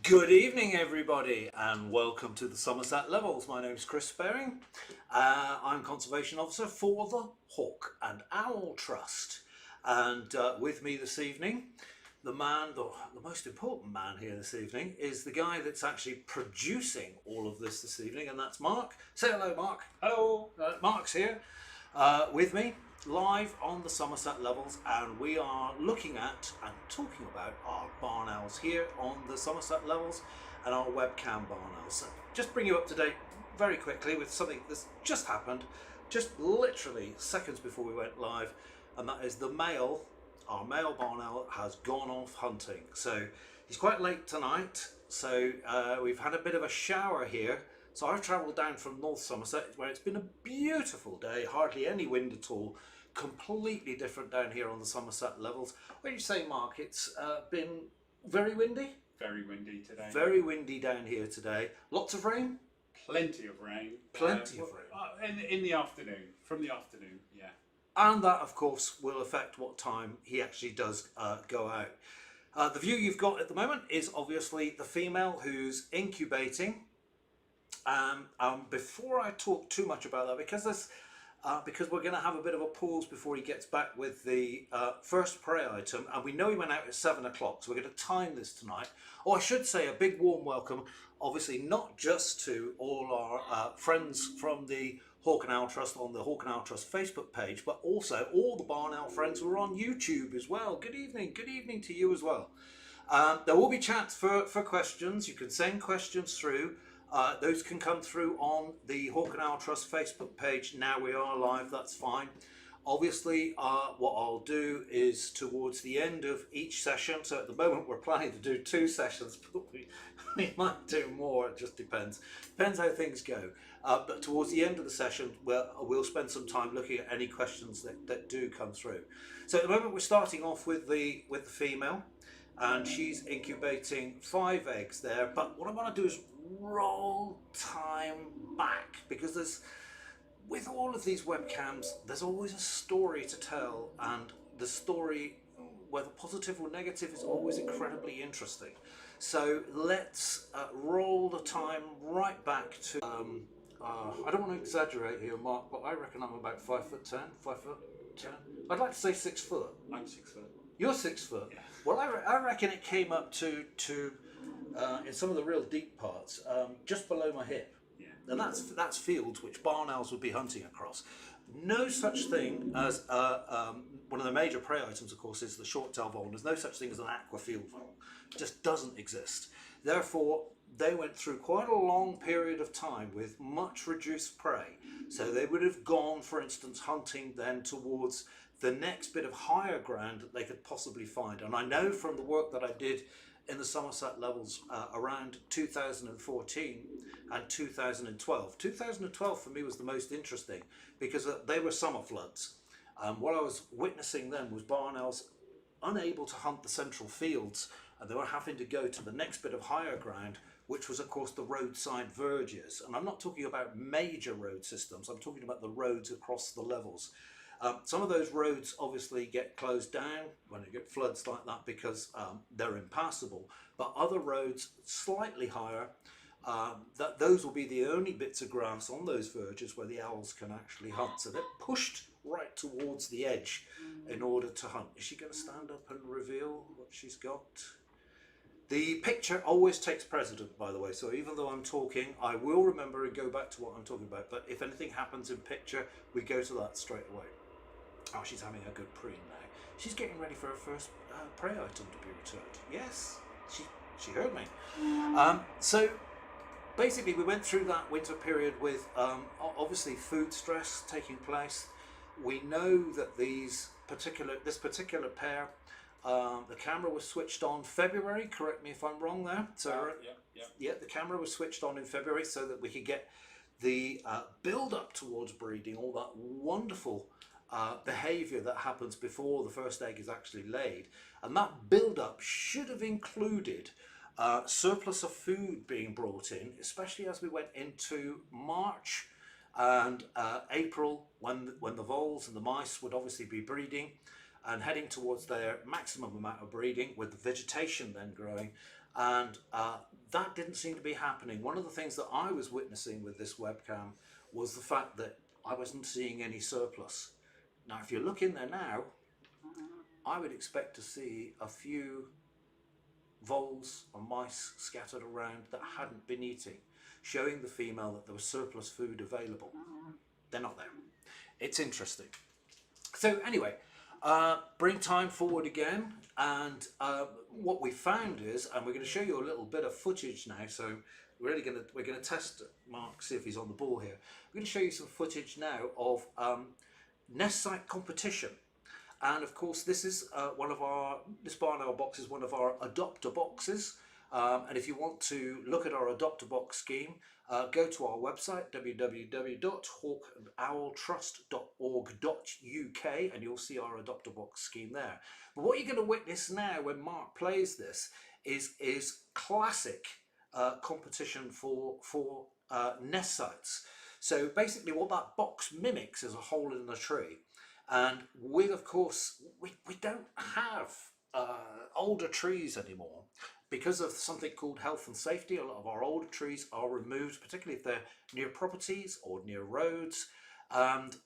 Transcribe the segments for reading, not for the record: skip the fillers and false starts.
Good evening, everybody, and welcome to the Somerset Levels. My name is Chris Sperring. I'm Conservation Officer for the Hawk and Owl Trust. And with me this evening, the most important man here this evening, is the guy that's actually producing all of this evening, and that's Mark. Say hello, Mark. Hello. Mark's here with me, live on the Somerset Levels, and we are looking at and talking about our barn owls here on the Somerset Levels and our webcam barn owls. So just bring you up to date very quickly with something that's just happened, just literally seconds before we went live, and that is our male barn owl has gone off hunting. So he's quite late tonight, so we've had a bit of a shower here. So I've travelled down from North Somerset, where it's been a beautiful day, hardly any wind at all, completely different down here on the Somerset Levels. What do you say, Mark? It's been very windy? Very windy today. Very windy down here today. Lots of rain? Plenty of rain. Plenty of rain. In the afternoon, from the afternoon, yeah. And that, of course, will affect what time he actually does go out. The view you've got at the moment is obviously the female who's incubating. Before I talk too much about that, because we're going to have a bit of a pause before he gets back with the first prey item, and we know he went out at 7 o'clock, so we're going to time this tonight. I should say a big warm welcome, obviously not just to all our friends from the Hawk and Owl Trust on the Hawk and Owl Trust Facebook page, but also all the barn owl friends who are on YouTube as well. Good evening to you as well. There will be chats for questions. You can send questions through. Those can come through on the Hawk and Owl Trust Facebook page. Now we are live, that's fine. Obviously, what I'll do is towards the end of each session, so at the moment we're planning to do 2 sessions, but we might do more, it just depends. Depends how things go. But towards the end of the session, we'll spend some time looking at any questions that do come through. So at the moment we're starting off with the female, and she's incubating 5 eggs there. But what I want to do is roll time back, because with all of these webcams, there's always a story to tell, and the story, whether positive or negative, is always incredibly interesting. So let's roll the time right back to I don't want to exaggerate here, Mark, but I reckon I'm about 5'10", 5'10". I'd like to say 6 foot. I'm 6 foot. You're 6 foot. Yeah. Well, I reckon it came up to in some of the real deep parts, just below my hip. Yeah. And that's fields which barn owls would be hunting across. No such thing as one of the major prey items, of course, is the short-tailed vole. There's no such thing as an aqua field vole. It just doesn't exist. Therefore, they went through quite a long period of time with much reduced prey. So they would have gone, for instance, hunting then towards the next bit of higher ground that they could possibly find. And I know from the work that I did in the Somerset Levels around 2014 and 2012. 2012 for me was the most interesting, because they were summer floods. What I was witnessing then was barn owls unable to hunt the central fields, and they were having to go to the next bit of higher ground, which was of course the roadside verges. And I'm not talking about major road systems, I'm talking about the roads across the levels. Some of those roads obviously get closed down when you get floods like that, because they're impassable. But other roads slightly higher, those will be the only bits of grass on those verges where the owls can actually hunt. So they're pushed right towards the edge in order to hunt. Is she going to stand up and reveal what she's got? The picture always takes precedent, by the way, so even though I'm talking, I will remember and go back to what I'm talking about. But if anything happens in picture, we go to that straight away. Oh, she's having a good preen now. She's getting ready for her first prey item to be returned. Yes, she heard me. So basically we went through that winter period with obviously food stress taking place. We know that this particular pair, the camera was switched on February, correct me if I'm wrong there. So yeah, the camera was switched on in February so that we could get the build up towards breeding, all that wonderful behaviour that happens before the first egg is actually laid. And that build up should have included surplus of food being brought in, especially as we went into March and April, when the voles and the mice would obviously be breeding. and heading towards their maximum amount of breeding, with the vegetation then growing. And that didn't seem to be happening. One of the things that I was witnessing with this webcam was the fact that I wasn't seeing any surplus. Now, if you look in there now, I would expect to see a few voles or mice scattered around that hadn't been eating, showing the female that there was surplus food available. They're not there. It's interesting. So anyway, bring time forward again, and what we found is, and we're going to show you a little bit of footage now. So we're going to test Mark, see if he's on the ball here. We're going to show you some footage now of nest site competition. And of course, this is this barn owl box is one of our adopter boxes. And if you want to look at our adopter box scheme, go to our website, www.hawkandowltrust.org.uk, and you'll see our adopter box scheme there. But what you're going to witness now when Mark plays this is classic competition for nest sites. So basically what that box mimics is a hole in the tree. And of course, we don't have older trees anymore. Because of something called health and safety, a lot of our older trees are removed, particularly if they're near properties or near roads. And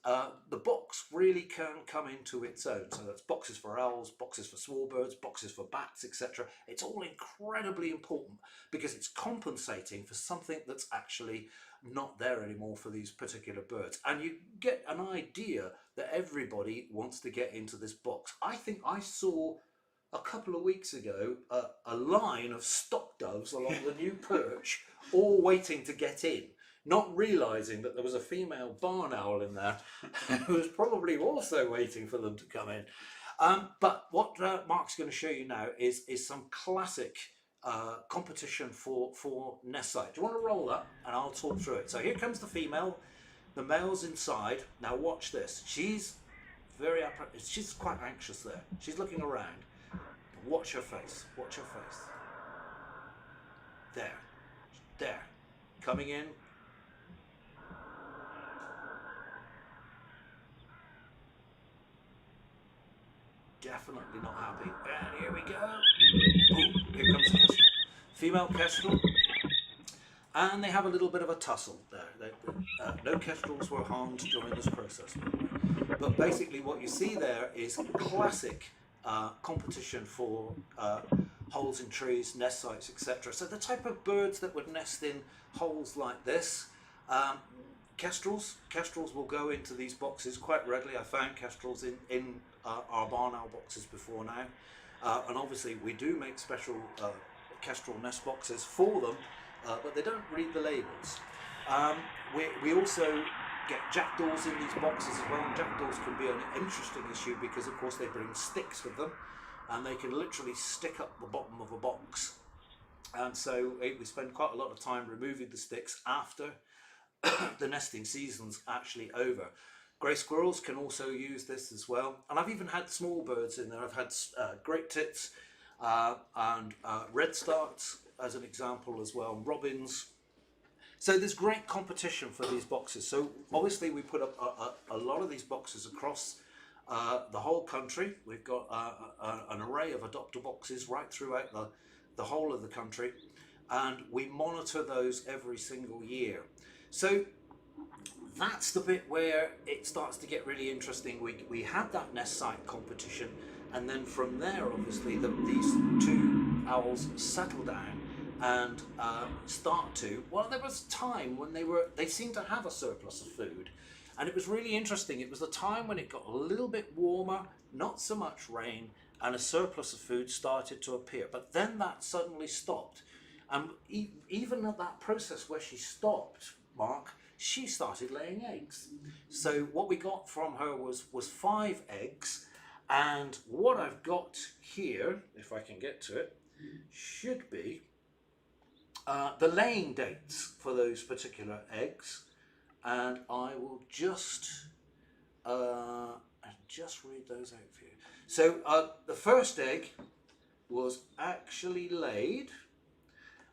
the box really can come into its own. So that's boxes for owls, boxes for small birds, boxes for bats, etc. It's all incredibly important because it's compensating for something that's actually not there anymore for these particular birds. And you get an idea that everybody wants to get into this box. I think I saw a couple of weeks ago a line of stock doves along the new perch, all waiting to get in, not realising that there was a female barn owl in there who was probably also waiting for them to come in. But what Mark's going to show you now is some classic competition for nest site. Do you want to roll that? And I'll talk through it. So here comes the female, the male's inside. Now watch this. She's she's quite anxious there. She's looking around. Watch her face. Watch her face. There. There. Coming in. Definitely not happy. And here we go. Ooh, here comes the kestrel. Female kestrel. And they have a little bit of a tussle there. No kestrels were harmed during this process. But basically what you see there is classic competition for holes in trees, nest sites, etc. So the type of birds that would nest in holes like this, kestrels will go into these boxes quite readily. I found kestrels in our barn owl boxes before now, and obviously we do make special kestrel nest boxes for them, but they don't read the labels. We also get jackdaws in these boxes as well, and jackdaws can be an interesting issue because of course they bring sticks with them and they can literally stick up the bottom of a box, and so we spend quite a lot of time removing the sticks after the nesting season's actually over. Grey squirrels can also use this as well, and I've even had small birds in there. I've had great tits and redstarts as an example as well, and robins. So there's great competition for these boxes. So obviously we put up a lot of these boxes across the whole country. We've got an array of adopter boxes right throughout the whole of the country, and we monitor those every single year. So that's the bit where it starts to get really interesting. We had that nest site competition, and then from there obviously these two owls settle down and there was time when they seemed to have a surplus of food, and it was really interesting. It was the time when it got a little bit warmer, not so much rain, and a surplus of food started to appear. But then that suddenly stopped, and even at that process where she stopped, Mark, she started laying eggs. So what we got from her was 5 eggs, and what I've got here, if I can get to it, should be the laying dates for those particular eggs, and I will just read those out for you. So the first egg was actually laid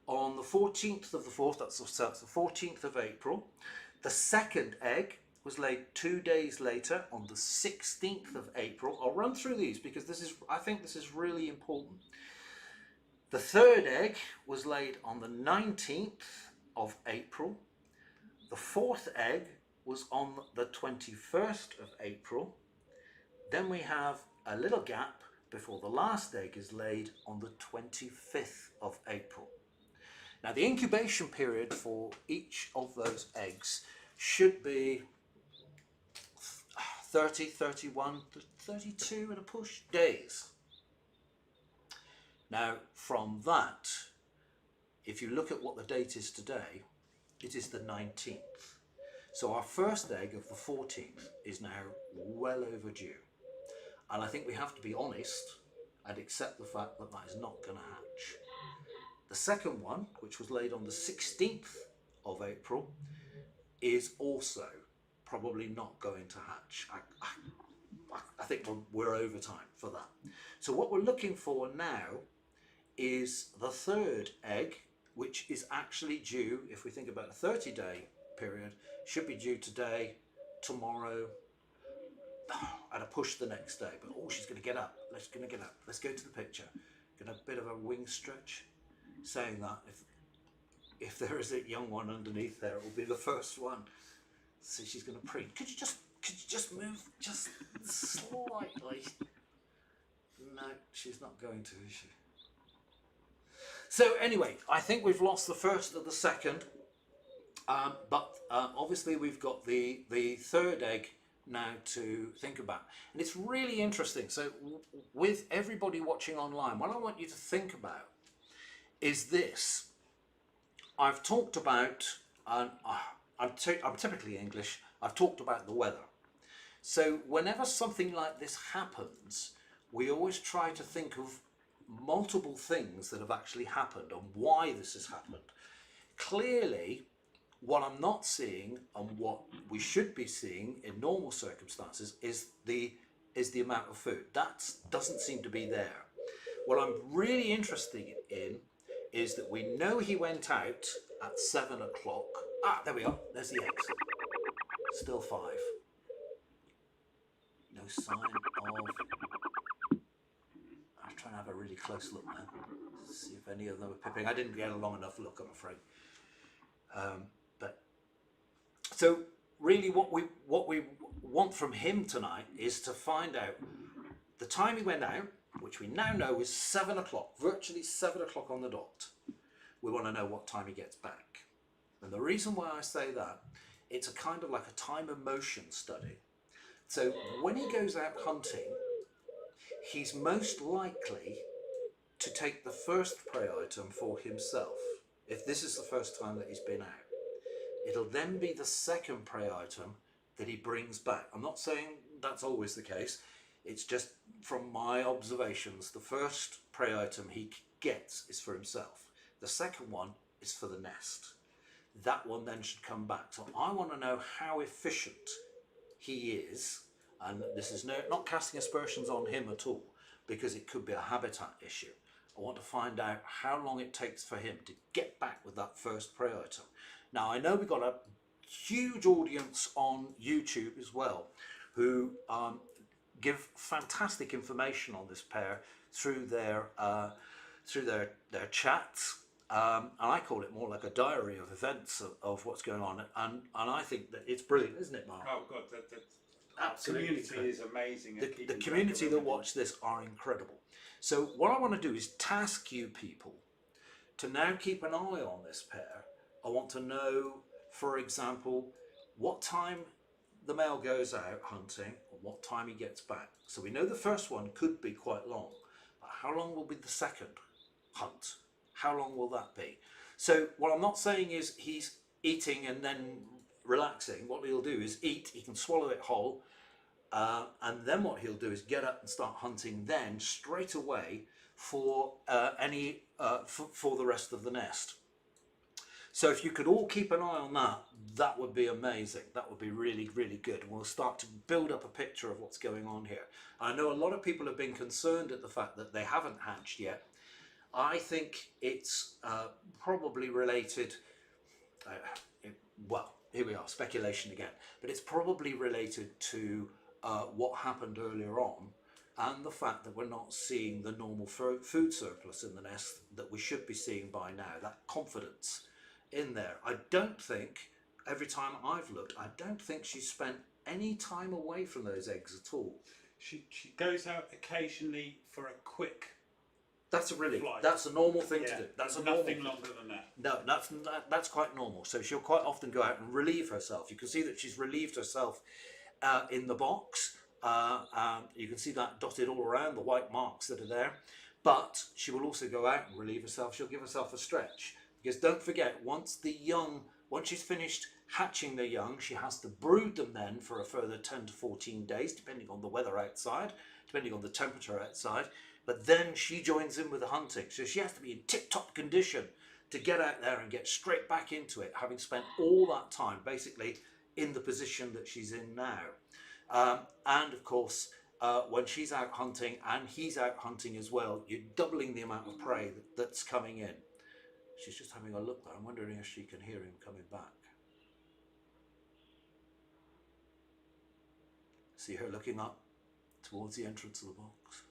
on the 14th of the 4th, that's the 14th of April. The second egg was laid 2 days later on the 16th of April. I'll run through these because I think this is really important. The third egg was laid on the 19th of April. The fourth egg was on the 21st of April. Then we have a little gap before the last egg is laid on the 25th of April. Now the incubation period for each of those eggs should be 30, 31, 32 and a push days. Now from that, if you look at what the date is today, it is the 19th. So our first egg of the 14th is now well overdue. And I think we have to be honest and accept the fact that that is not going to hatch. The second one, which was laid on the 16th of April, is also probably not going to hatch. I think we're over time for that. So what we're looking for now is the third egg, which is actually due, if we think about a 30-day period, should be due today, tomorrow, and a push the next day. But oh, she's going to get up. Let's go to the picture. Get a bit of a wing stretch. Saying that, if there is a young one underneath there, it will be the first one. So she's going to preen. Could you just move just slightly? No, she's not going to, is she? So anyway, I think we've lost the first and the second, but obviously we've got the third egg now to think about. And it's really interesting. So with everybody watching online, what I want you to think about is this. I've talked about, I'm typically English, I've talked about the weather. So whenever something like this happens, we always try to think of multiple things that have actually happened and why this has happened. Clearly, what I'm not seeing and what we should be seeing in normal circumstances is the amount of food. That doesn't seem to be there. What I'm really interested in is that we know he went out at 7 o'clock. Ah, there we are. There's the eggs. Still 5. No sign of... I'm trying to have a really close look now. See if any of them are pipping. I didn't get a long enough look, I'm afraid. So really what we want from him tonight is to find out the time he went out, which we now know is 7 o'clock, virtually 7 o'clock on the dot. We want to know what time he gets back. And the reason why I say that, it's a kind of like a time and motion study. So when he goes out hunting, he's most likely to take the first prey item for himself. If this is the first time that he's been out, it'll then be the second prey item that he brings back. I'm not saying that's always the case. It's just from my observations, the first prey item he gets is for himself. The second one is for the nest. That one then should come back. So I want to know how efficient he is, and this is not casting aspersions on him at all, because it could be a habitat issue. I want to find out how long it takes for him to get back with that first prey item. Now I know we've got a huge audience on YouTube as well, who give fantastic information on this pair through their chats, and I call it more like a diary of events of what's going on, and I think that it's brilliant, isn't it, Mark? Oh God, Absolutely. community is amazing. The community that watch this are incredible. So what I want to do is task you people to now keep an eye on this pair. I want to know, for example, what time the male goes out hunting and what time he gets back. So we know the first one could be quite long, but how long will be the second hunt? How long will that be? So what I'm not saying is he's eating and then relaxing. What he'll do is eat, he can swallow it whole, and then what he'll do is get up and start hunting then straight away for for the rest of the nest. So if you could all keep an eye on that, that would be amazing. That would be really, really good. And we'll start to build up a picture of what's going on here. I know a lot of people have been concerned at the fact that they haven't hatched yet. I think it's probably related, well, here we are, speculation again. But it's probably related to what happened earlier on, and the fact that we're not seeing the normal food surplus in the nest that we should be seeing by now. That confidence in there. I don't think, every time I've looked, I don't think she's spent any time away from those eggs at all. She goes out occasionally for a quick. That's a really, flight. that's a normal thing to Yeah, do. That's a nothing normal longer than that. No, that's quite normal. So she'll quite often go out and relieve herself. You can see that she's relieved herself in the box. You can see that dotted all around, the white marks that are there. But she will also go out and relieve herself. She'll give herself a stretch. Because don't forget, once she's finished hatching the young, she has to brood them then for a further 10 to 14 days, depending on the weather outside, depending on the temperature outside. But then she joins in with the hunting. So she has to be in tip-top condition to get out there and get straight back into it, having spent all that time basically in the position that she's in now. And of course, when she's out hunting and he's out hunting as well, you're doubling the amount of prey that's coming in. She's just having a look there. I'm wondering if she can hear him coming back. See her looking up towards the entrance of the box.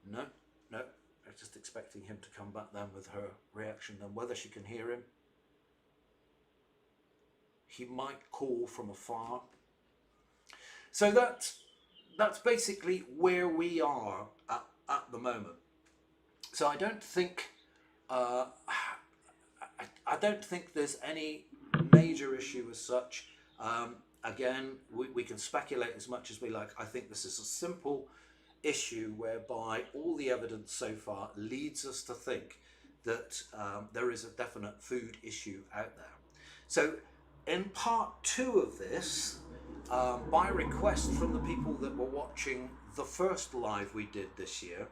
No, I'm just expecting him to come back then with her reaction, then whether she can hear him. He might call from afar. So that's basically where we are at the moment. So I don't think I don't think there's any major issue as such. Again, we can speculate as much as we like. I think this is a simple issue whereby all the evidence so far leads us to think that there is a definite food issue out there. So in part 2 of this, by request from the people that were watching the first live we did this year,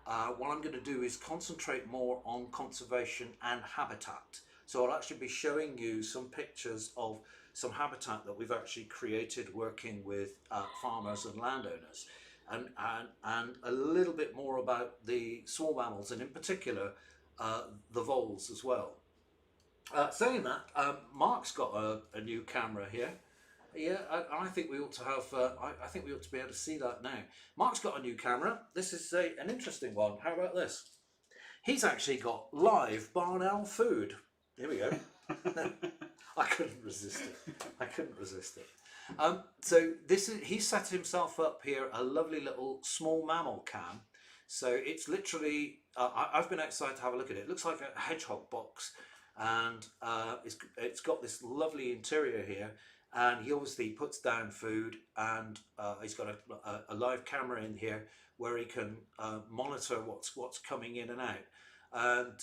what I'm going to do is concentrate more on conservation and habitat. So I'll actually be showing you some pictures of some habitat that we've actually created working with farmers and landowners, and a little bit more about the small mammals, and in particular the voles as well. Saying that, Mark's got a new camera here. Yeah, I think we ought to have. I think we ought to be able to see that now. Mark's got a new camera. This is an interesting one. How about this? He's actually got live barn owl food. Here we go. I couldn't resist it. So he set himself up here a lovely little small mammal cam. So it's literally. I've been outside to have a look at it. It looks like a hedgehog box, and it's got this lovely interior here. And he obviously puts down food, and he's got a live camera in here where he can monitor what's coming in and out. And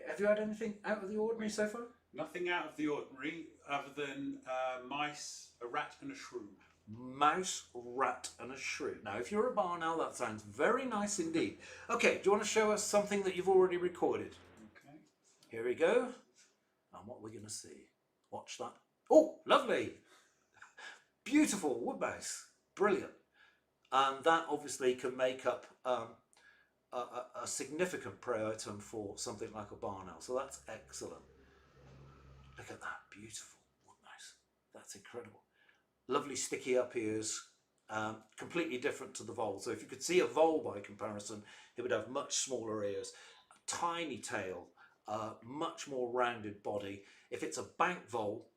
have you had anything out of the ordinary so far? Nothing out of the ordinary other than mice, a rat and a shrew. Mouse, rat and a shrew. Now if you're a barn owl, that sounds very nice indeed. Okay, do you want to show us something that you've already recorded? Okay. Here we go. And what we're going to see. Watch that. Oh, lovely. Beautiful wood mouse. Brilliant. And that obviously can make up a significant prey item for something like a barn owl. So that's excellent. Look at that. Beautiful wood mouse. That's incredible. Lovely sticky up ears. Completely different to the vole. So if you could see a vole by comparison, it would have much smaller ears, a tiny tail, much more rounded body. If it's a bank vole,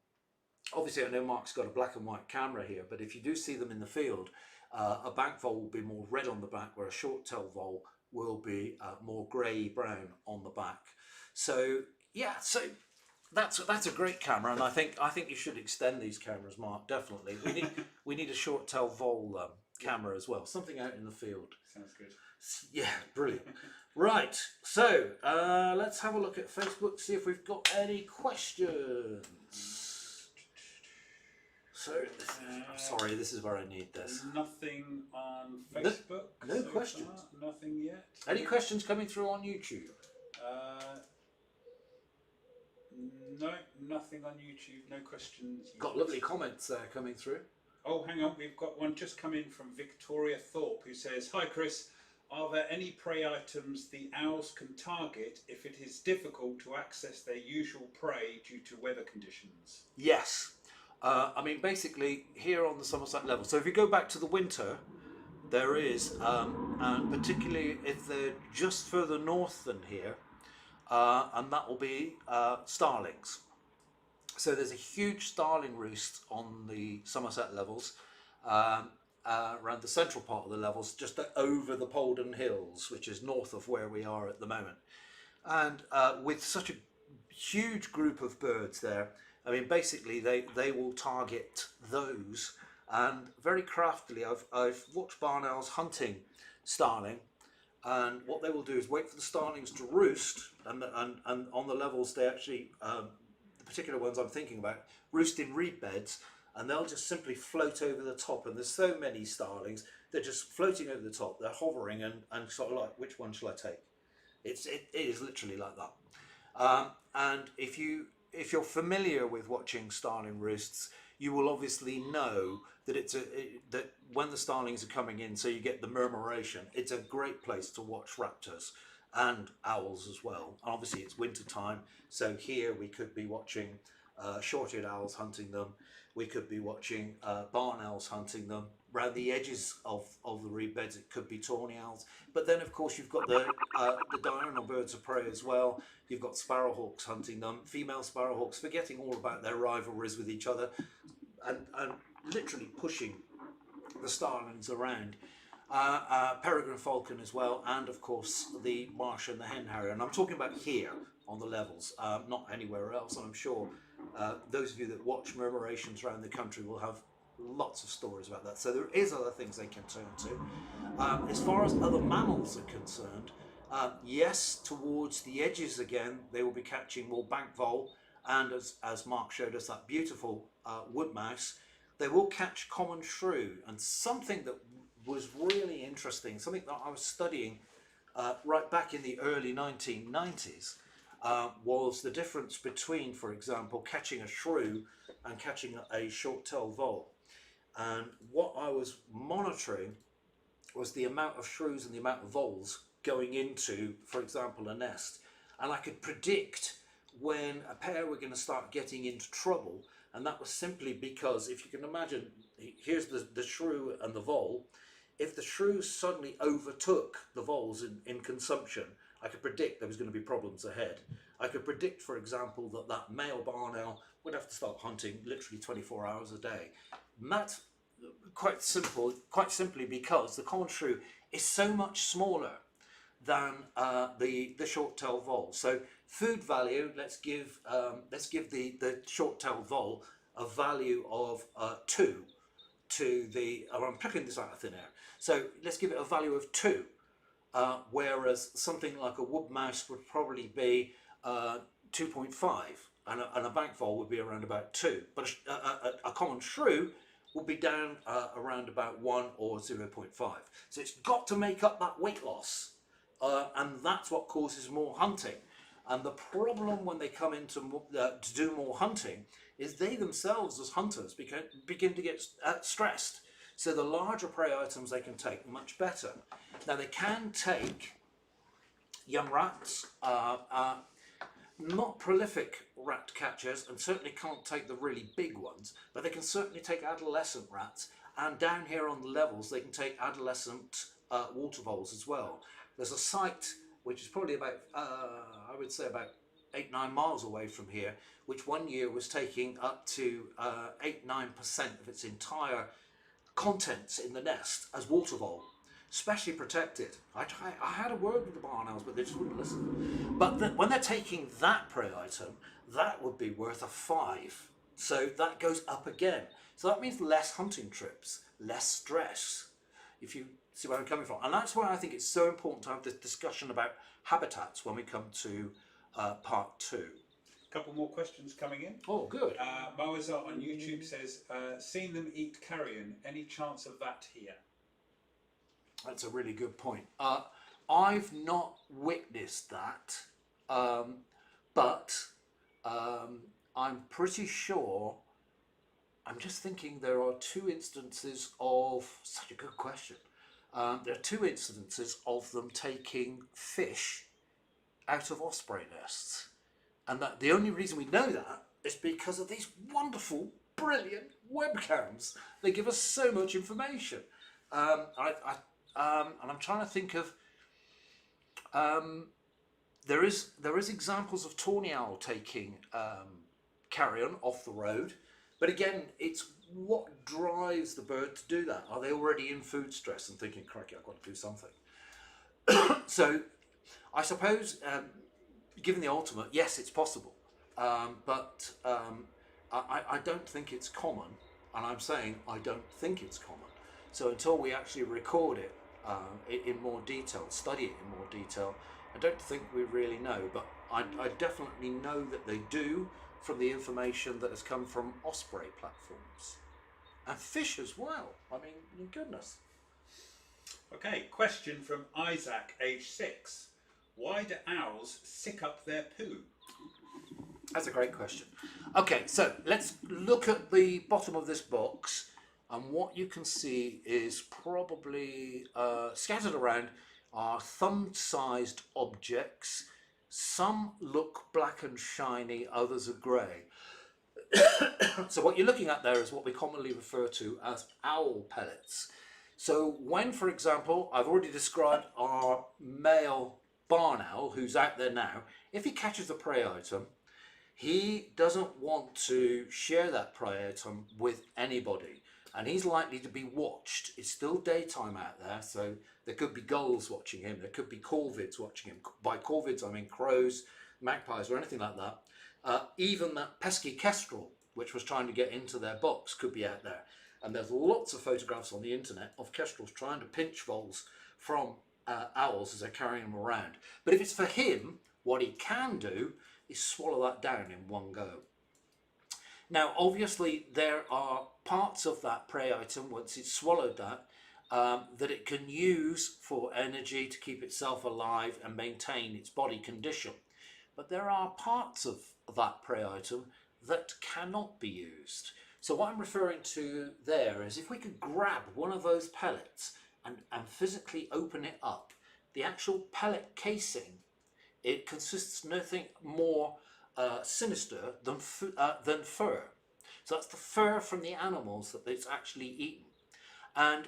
obviously I know Mark's got a black and white camera here, but if you do see them in the field, a bank vole will be more red on the back, where a short-tailed vole will be more grey-brown on the back. So yeah, so that's a great camera, and I think you should extend these cameras, Mark. Definitely, we need a short-tailed vole camera as well, something out in the field. Sounds good. Yeah, brilliant. Right, so let's have a look at Facebook, see if we've got any questions. So, I'm sorry, this is where I need this. Nothing on Facebook. No questions. Far. Nothing yet. Any questions coming through on YouTube? No, nothing on YouTube. No questions. Got yet. lovely comments there coming through. Oh, hang on. We've got one just come in from Victoria Thorpe, who says, "Hi, Chris. Are there any prey items the owls can target if it is difficult to access their usual prey due to weather conditions? Yes. I mean, basically, here on the Somerset level. So if you go back to the winter, there is, and particularly if they're just further north than here, and that will be starlings. So there's a huge starling roost on the Somerset levels, around the central part of the levels, just over the Polden Hills, which is north of where we are at the moment. And with such a huge group of birds there, I mean, basically they will target those. And very craftily, I've watched barn owls hunting starling, and what they will do is wait for the starlings to roost, and on the levels they actually, the particular ones I'm thinking about, roost in reed beds, and they'll just simply float over the top. And there's so many starlings, they're just floating over the top, they're hovering, and sort of like, which one shall I take? It is literally like that. And if you're familiar with watching starling roosts, you will obviously know that that when the starlings are coming in, so you get the murmuration. It's a great place to watch raptors and owls as well. And obviously, it's winter time, so here we could be watching short-eared owls hunting them. We could be watching barn owls hunting them. Around the edges of the reed beds, it could be tawny owls. But then, of course, you've got the diurnal birds of prey as well. You've got sparrowhawks hunting them, female sparrowhawks, forgetting all about their rivalries with each other, and literally pushing the starlings around. Peregrine falcon as well, and of course the marsh and the hen harrier. And I'm talking about here on the levels, not anywhere else. And I'm sure those of you that watch murmurations around the country will have lots of stories about that. So there is other things they can turn to. As far as other mammals are concerned, yes, towards the edges again, they will be catching more bank vole, and as Mark showed us, that beautiful wood mouse. They will catch common shrew, and something that was really interesting, something that I was studying right back in the early 1990s, was the difference between, for example, catching a shrew and catching a short-tailed vole. And what I was monitoring was the amount of shrews and the amount of voles going into, for example, a nest. And I could predict when a pair were going to start getting into trouble. And that was simply because, if you can imagine, here's the shrew and the vole. If the shrews suddenly overtook the voles in consumption, I could predict there was going to be problems ahead. I could predict, for example, that male barn owl would have to start hunting literally 24 hours a day. And that's quite simply because the common shrew is so much smaller than the short-tailed vole. So food value, let's give the short-tailed vole a value of 2 to the. I'm picking this out of thin air. So let's give it a value of 2, whereas something like a wood mouse would probably be 2.5, and a bank vole would be around about 2. But a common shrew will be down around about 1 or 0.5. So it's got to make up that weight loss, and that's what causes more hunting. And the problem when they come in to do more hunting is they themselves, as hunters, begin to get stressed. So the larger prey items they can take, much better. Now they can take young rats, not prolific rat catchers, and certainly can't take the really big ones, but they can certainly take adolescent rats, and down here on the levels they can take adolescent water voles as well. There's a site which is probably about, I would say about 8-9 miles away from here, which one year was taking up to 8-9% of its entire contents in the nest as water vole. Specially protected. I had a word with the barn owls, but they just wouldn't listen. But when they're taking that prey item, that would be worth a 5. So that goes up again. So that means less hunting trips, less stress, if you see where I'm coming from. And that's why I think it's so important to have this discussion about habitats when we come to part 2. A couple more questions coming in. Oh, good. Moazar on YouTube says, seen them eat carrion. Any chance of that here? That's a really good point. I've not witnessed that, but I'm pretty sure. I'm just thinking there are 2 instances of such a good question. there are two incidences of them taking fish out of osprey nests. And that the only reason we know that is because of these wonderful, brilliant webcams. They give us so much information. And I'm trying to think of. There is examples of tawny owl taking carrion off the road, but again, it's what drives the bird to do that. Are they already in food stress and thinking, "Crikey, I've got to do something"? So, I suppose, given the ultimate, yes, it's possible, but I don't think it's common, and I'm saying I don't think it's common. So until we actually record it in more detail, study it in more detail, I don't think we really know, but I definitely know that they do from the information that has come from osprey platforms. And fish as well. I mean, goodness. Okay, question from Isaac, age 6. Why do owls sick up their poo? That's a great question. Okay, so let's look at the bottom of this box, and what you can see is probably scattered around are thumb-sized objects. Some look black and shiny, others are grey. So what you're looking at there is what we commonly refer to as owl pellets. So when, for example, I've already described our male barn owl who's out there now, if he catches a prey item, he doesn't want to share that prey item with anybody, and he's likely to be watched. It's still daytime out there, so there could be gulls watching him, there could be corvids watching him. By corvids I mean crows, magpies or anything like that. Even that pesky kestrel, which was trying to get into their box, could be out there. And there's lots of photographs on the internet of kestrels trying to pinch voles from owls as they're carrying them around. But if it's for him, what he can do is swallow that down in one go. Now, obviously, there are parts of that prey item, once it's swallowed that, that it can use for energy to keep itself alive and maintain its body condition. But there are parts of that prey item that cannot be used. So what I'm referring to there is if we could grab one of those pellets and physically open it up, the actual pellet casing, it consists of nothing more sinister than fur. So that's the fur from the animals that it's actually eaten. And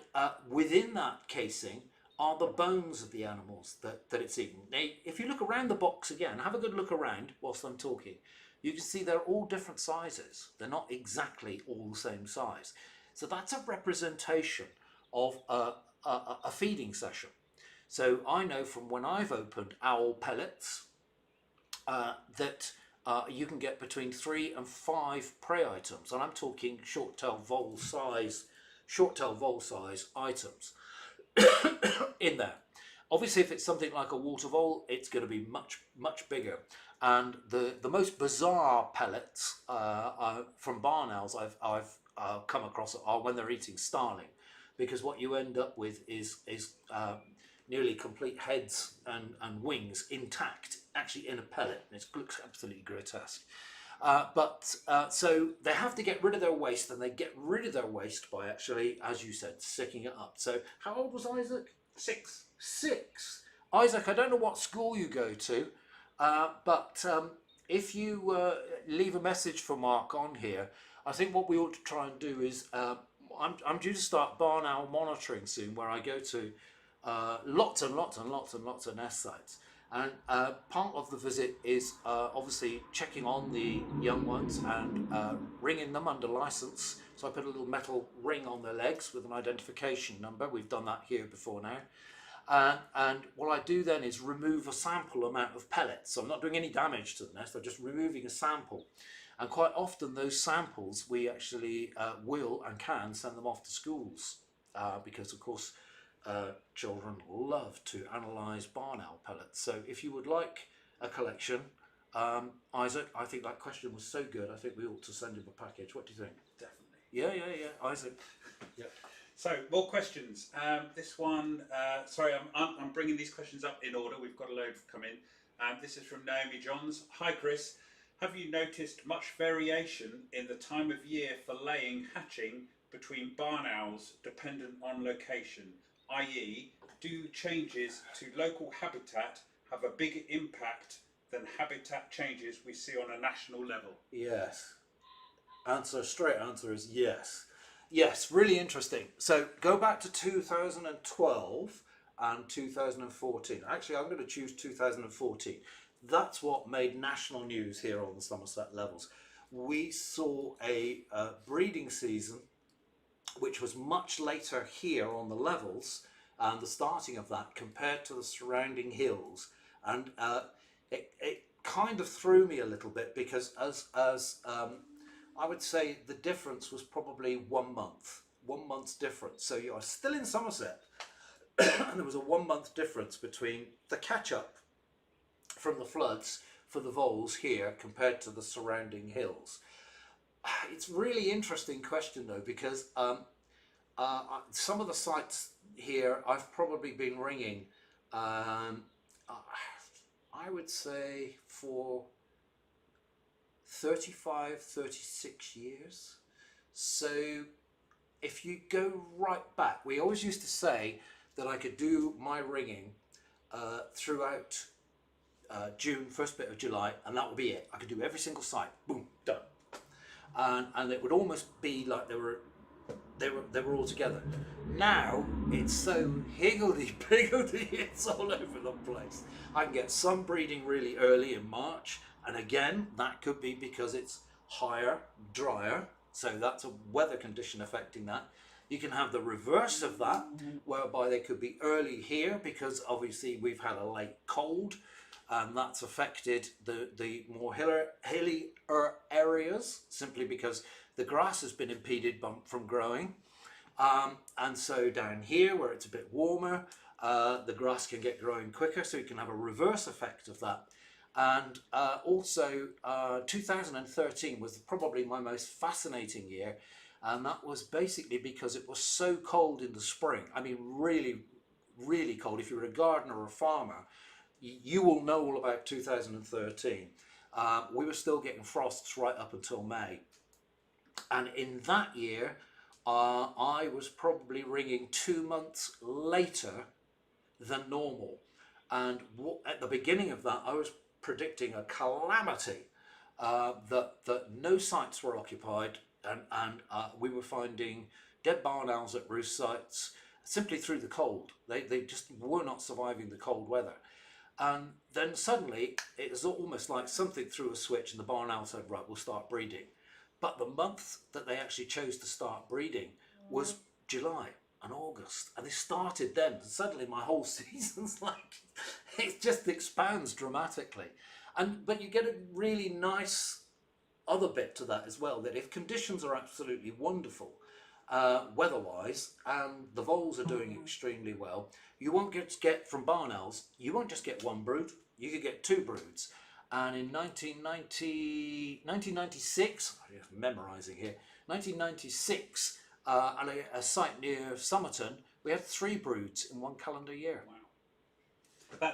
within that casing are the bones of the animals that it's eaten. Now, if you look around the box again, have a good look around whilst I'm talking, you can see they're all different sizes. They're not exactly all the same size. So that's a representation of a feeding session. So I know from when I've opened owl pellets that you can get between 3 and 5 prey items, and I'm talking short-tailed vole size items in there. Obviously, if it's something like a water vole, it's going to be much bigger. And the most bizarre pellets from barn owls I've come across are when they're eating starling, because what you end up with is nearly complete heads and wings intact, actually in a pellet. It looks absolutely grotesque. So they have to get rid of their waste, and they get rid of their waste by actually, as you said, sicking it up. So how old was Isaac? 6. 6. Isaac, I don't know what school you go to, but if you leave a message for Mark on here, I think what we ought to try and do is, I'm due to start barn owl monitoring soon, where I go to lots and lots of nest sites. And part of the visit is obviously checking on the young ones and ringing them under license. So I put a little metal ring on their legs with an identification number. We've done that here before now. And what I do then is remove a sample amount of pellets. So I'm not doing any damage to the nest, I'm just removing a sample. And quite often those samples we actually will and can send them off to schools because of course children love to analyse barn owl pellets. So if you would like a collection, Isaac, I think that question was so good, I think we ought to send him a package. What do you think? Definitely. Yeah, Isaac. Yep. So more questions. This one, sorry, I'm bringing these questions up in order. We've got a load come in. This is from Naomi Johns. Hi Chris, have you noticed much variation in the time of year for laying hatching between barn owls dependent on location? i.e. do changes to local habitat have a bigger impact than habitat changes we see on a national level? Yes. Straight answer is yes. Yes, really interesting. So go back to 2012 and 2014. Actually, I'm going to choose 2014. That's what made national news here on the Somerset levels. We saw a breeding season which was much later here on the levels and the starting of that compared to the surrounding hills. And it kind of threw me a little bit because as I would say the difference was probably 1 month, 1 month's difference. So you are still in Somerset and there was a 1 month difference between the catch up from the floods for the voles here compared to the surrounding hills. It's really interesting question though, because some of the sites here I've probably been ringing, I would say for 35, 36 years. So if you go right back, we always used to say that I could do my ringing throughout June, first bit of July, and that would be it. I could do every single site, boom, done. And it would almost be like they were all together. Now it's so higgledy-piggledy, it's all over the place. I can get some breeding really early in March, and again, that could be because it's higher, drier, so that's a weather condition affecting that. You can have the reverse of that, whereby they could be early here because obviously we've had a late cold, and that's affected the more hilly areas simply because the grass has been impeded from growing. And so down here where it's a bit warmer, the grass can get growing quicker, so you can have a reverse effect of that. And also 2013 was probably my most fascinating year, and that was basically because it was so cold in the spring. I mean really, really cold. If you're a gardener or a farmer, you will know all about 2013. We were still getting frosts right up until May. And in that year, I was probably ringing 2 months later than normal. And at the beginning of that, I was predicting a calamity, that no sites were occupied, and we were finding dead barn owls at roost sites simply through the cold. They just were not surviving the cold weather. And then suddenly it was almost like something threw a switch and the barn owl said, right, we'll start breeding. But the month that they actually chose to start breeding was July and August, and they started then. And suddenly my whole season's like, it just expands dramatically. But you get a really nice other bit to that as well, that if conditions are absolutely wonderful, weather-wise, and the voles are doing extremely well, you won't get from barn owls, you won't just get one brood, you could get 2 broods. And in 1996, I'm memorising here, 1996, at a site near Somerton, we had 3 broods in 1 calendar year. Wow.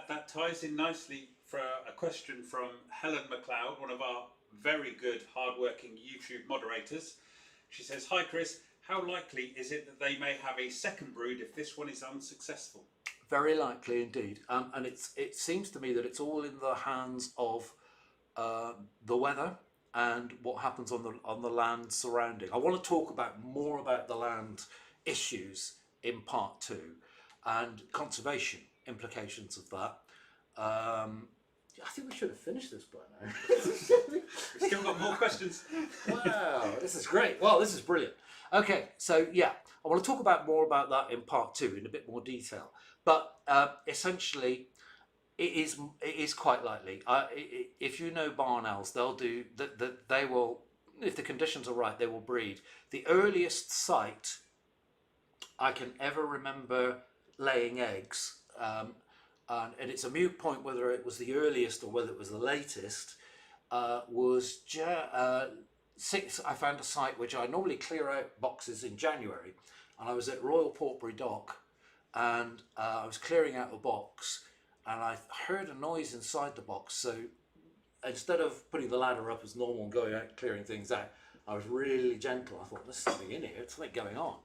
That ties in nicely for a question from Helen McLeod, one of our very good, hard-working YouTube moderators. She says, "Hi Chris, how likely is it that they may have a second brood if this one is unsuccessful?" Very likely indeed, and it seems to me that it's all in the hands of the weather and what happens on the land surrounding. I want to talk more about the land issues in part 2 and conservation implications of that. I think we should have finished this by now. We've still got more questions. Wow, this is great. Well, this is brilliant. Okay, so yeah, I want to talk more about that in part 2 in a bit more detail. But essentially, it is quite likely. If you know barn owls, they'll do that. They will, if the conditions are right, they will breed. The earliest site I can ever remember laying eggs, and it's a moot point whether it was the earliest or whether it was the latest, was I found a site which I normally clear out boxes in January, and I was at Royal Portbury Dock, and I was clearing out a box, and I heard a noise inside the box. So instead of putting the ladder up as normal and going out clearing things out, I was really gentle. I thought, there's something in here, there's something going on.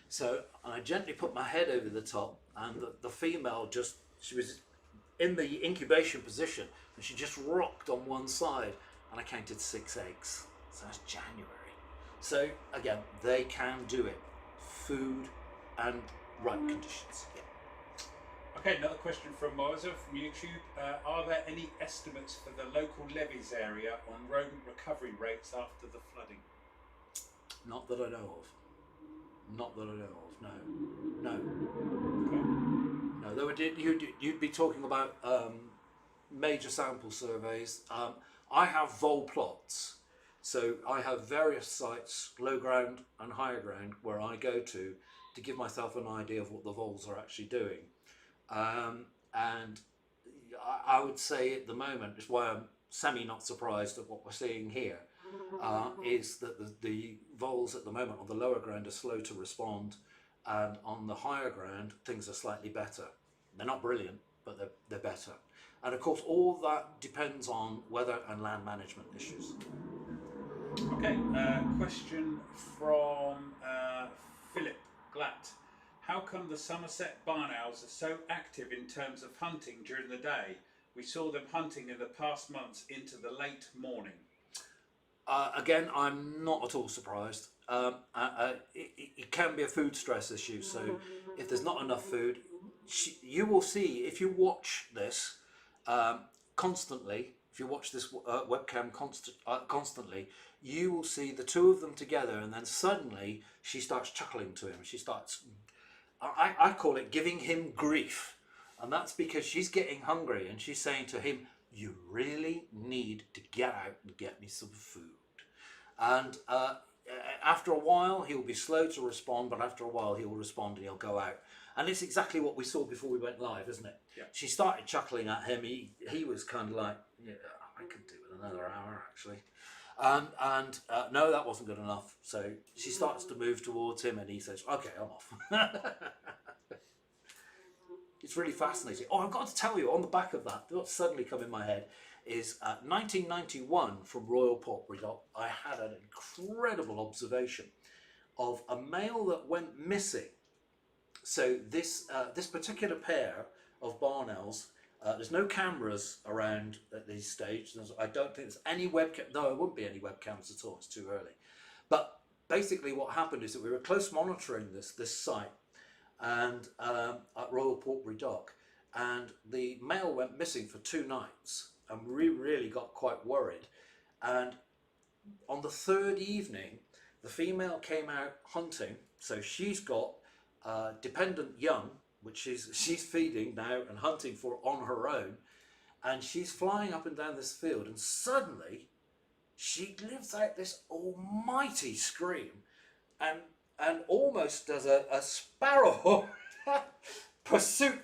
So I gently put my head over the top, and the female she was in the incubation position, and she just rocked on one side, and I counted 6 eggs. So that's January. So again, they can do it. Food and right conditions. Yeah. Okay, another question from Moza from YouTube. Are there any estimates for the local levies area on rodent recovery rates after the flooding? Not that I know of. Not that I know of. No. No. Okay. No. You'd be talking about major sample surveys. I have vol plots. So I have various sites, low ground and higher ground, where I go to give myself an idea of what the voles are actually doing. And I would say at the moment, is why I'm semi not surprised at what we're seeing here, is that the voles at the moment on the lower ground are slow to respond, and on the higher ground things are slightly better. They're not brilliant, but they're better. And of course all that depends on weather and land management issues. Okay, question from Philip Glatt. How come the Somerset barn owls are so active in terms of hunting during the day? We saw them hunting in the past months into the late morning. Again, I'm not at all surprised. It can be a food stress issue. So if there's not enough food, you will see, if you watch this constantly, if you watch this webcam constantly, you will see the two of them together, and then suddenly she starts chuckling to him. She starts, I call it giving him grief. And that's because she's getting hungry, and she's saying to him, you really need to get out and get me some food. And after a while, he'll be slow to respond, but after a while, he'll respond and he'll go out. And it's exactly what we saw before we went live, isn't it? Yeah. She started chuckling at him. He was kind of like, yeah, I could do with another hour, actually. No, that wasn't good enough. So she starts to move towards him, and he says, okay, I'm off. It's really fascinating. Oh, I've got to tell you, on the back of that, what's suddenly come in my head is 1991 from Royal Portbury Dock. I had an incredible observation of a male that went missing. So this particular pair of barn owls, there's no cameras around at this stage. I don't think there's any webcam. No, there wouldn't be any webcams at all. It's too early. But basically, what happened is that we were close monitoring this site, and at Royal Portbury Dock, and the male went missing for 2 nights, and we really got quite worried. And on the 3rd evening, the female came out hunting. So she's got dependent young, which she's feeding now and hunting for on her own, and she's flying up and down this field, and suddenly she lets out this almighty scream, and almost does a sparrow pursuit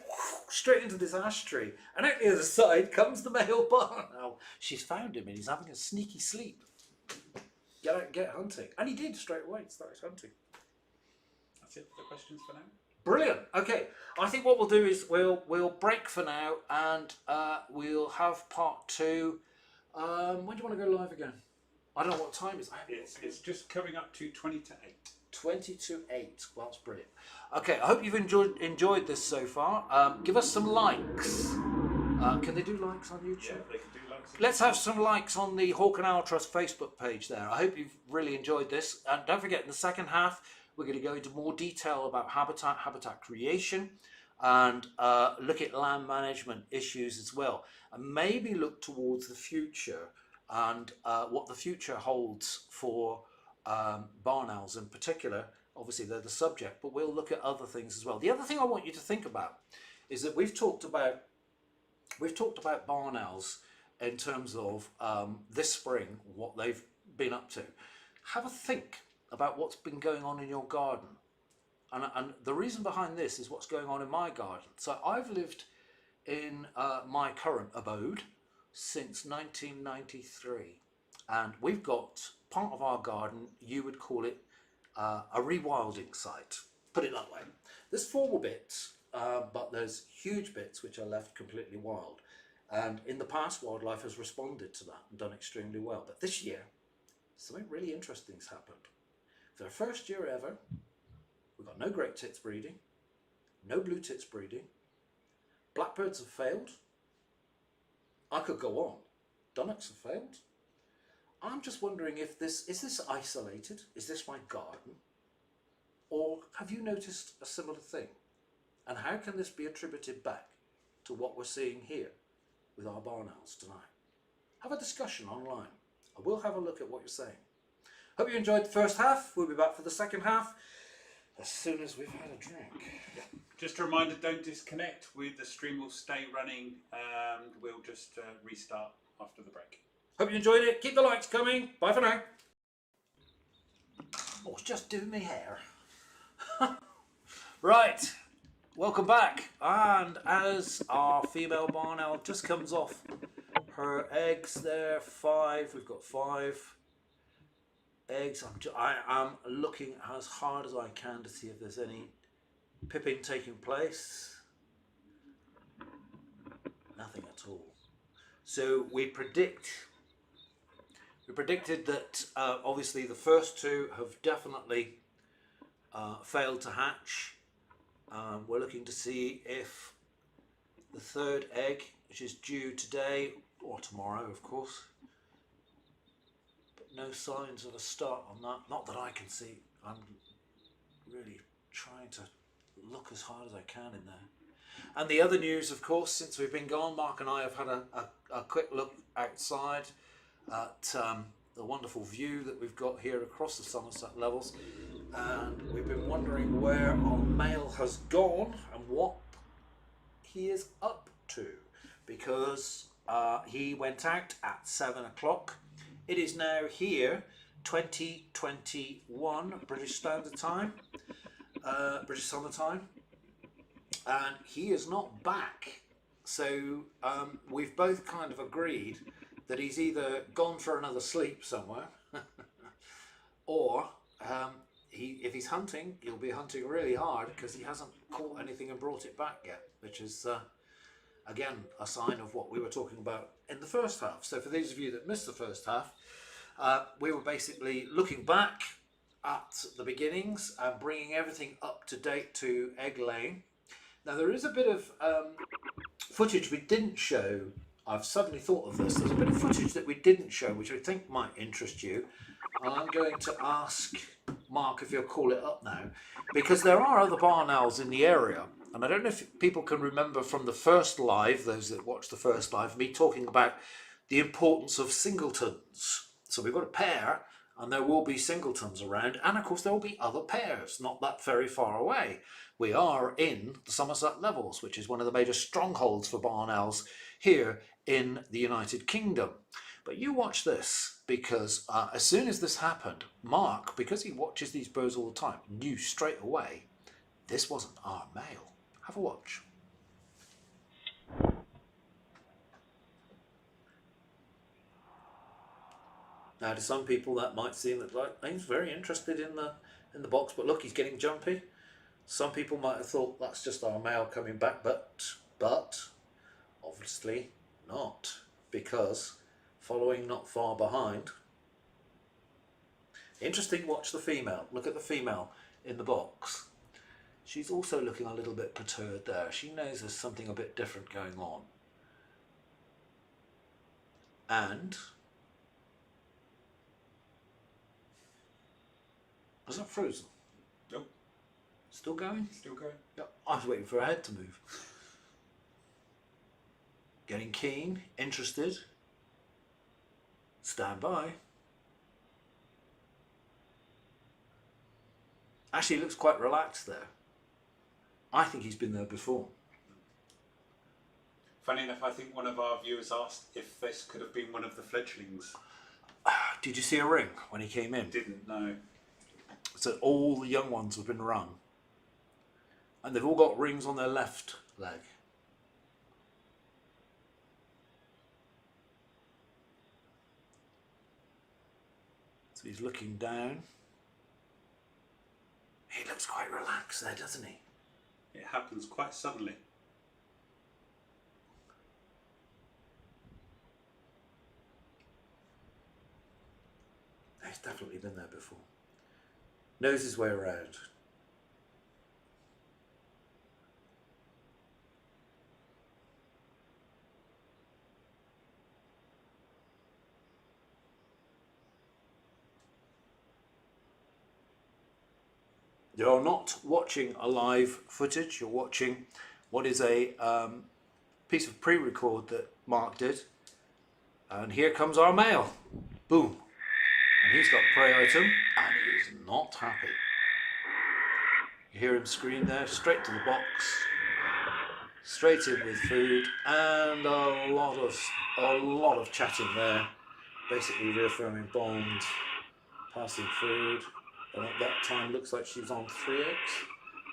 straight into this ash tree, and out the other side comes the male barn owl. She's found him, and he's having a sneaky sleep. Get out and get hunting. And he did straight away, started hunting. That's it for the questions for now. Brilliant. Okay, I think what we'll do is we'll break for now, and we'll have part 2. When do you want to go live again? I don't know what time it is. It's just coming up to 20 to 8. 20 to 8. Well, that's brilliant. Okay, I hope you've enjoyed this so far. Give us some likes. Can they do likes on YouTube? Yeah, they can do likes. Let's have some likes on the Hawk and Owl Trust Facebook page there. I hope you've really enjoyed this. And don't forget, in the second half, we're going to go into more detail about habitat creation, and look at land management issues as well. And maybe look towards the future, and what the future holds for barn owls in particular. Obviously they're the subject, but we'll look at other things as well. The other thing I want you to think about is that we've talked about barn owls in terms of this spring, what they've been up to. Have a think about what's been going on in your garden, and the reason behind this is what's going on in my garden. So I've lived in my current abode since 1993, and we've got part of our garden, you would call it a rewilding site, put it that way. There's small bits, but there's huge bits which are left completely wild, and in the past wildlife has responded to that and done extremely well. But this year something really interesting has happened. For the first year ever, We've got no great tits breeding, no blue tits breeding. Blackbirds have failed. I could go on. Dunnocks have failed. I'm just wondering if is this isolated? Is this my garden? Or have you noticed a similar thing? And how can this be attributed back to what we're seeing here with our barn owls tonight? Have a discussion online. I will have a look at what you're saying. Hope you enjoyed the first half. We'll be back for the second half as soon as we've had a drink. Just a reminder, don't disconnect. The stream will stay running. We'll just restart after the break. Hope you enjoyed it. Keep the likes coming. Bye for now. Oh, it's just doing me hair. Right, welcome back. And as our female barn owl just comes off her eggs there, 5. We've got 5 eggs. I am looking as hard as I can to see if there's any pipping taking place. Nothing at all. So we predicted that obviously the first 2 have definitely failed to hatch. We're looking to see if the 3rd egg, which is due today or tomorrow, of course, but no signs of a start on that. Not that I can see. I'm really trying to look as hard as I can in there. And the other news, of course, since we've been gone, Mark and I have had a quick look outside at the wonderful view that we've got here across the Somerset levels, and we've been wondering where our male has gone and what he is up to, because he went out at 7 o'clock. It is now here 2021 British Standard Time, British Summer Time, and he is not back. So we've both kind of agreed that he's either gone for another sleep somewhere or if he's hunting, he'll be hunting really hard because he hasn't caught anything and brought it back yet, which is again a sign of what we were talking about in the first half. So for those of you that missed the first half, we were basically looking back at the beginnings and bringing everything up to date to egg laying. Now there is a bit of footage we didn't show. I've suddenly thought of this. There's a bit of footage that we didn't show which I think might interest you, and I'm going to ask Mark if he'll call it up now, because there are other barn owls in the area, and I don't know if people can remember from the first live, those that watched the first live, me talking about the importance of singletons. So we've got a pair and there will be singletons around, and of course there will be other pairs not that very far away. We are in the Somerset Levels, which is one of the major strongholds for barn owls here in the United Kingdom. But you watch this, because as soon as this happened, Mark, because he watches these birds all the time, knew straight away this wasn't our male. Have a watch. Now, to some people that might seem that like he's very interested in the box, but look, he's getting jumpy. Some people might have thought that's just our male coming back, but obviously not, because following not far behind. Interesting, watch the female. Look at the female in the box. She's also looking a little bit perturbed there. She knows there's something a bit different going on. And is that frozen? Nope. Still going? Still going. Yep. I was waiting for her head to move. Getting keen, interested. Stand by. Actually, he looks quite relaxed there. I think he's been there before. Funny enough, I think one of our viewers asked if this could have been one of the fledglings. Did you see a ring when he came in? Didn't know. So all the young ones have been rung. And they've all got rings on their left leg. So he's looking down. He looks quite relaxed there, doesn't he? It happens quite suddenly. He's definitely been there before. Knows his way around. You're not watching a live footage, you're watching what is a piece of pre-record that Mark did. And here comes our male. Boom. And he's got prey item, and he is not happy. You hear him scream there, straight to the box, straight in with food, and a lot of chatting there. Basically reaffirming bonds, passing food, and at that time looks like she's on 3 eggs.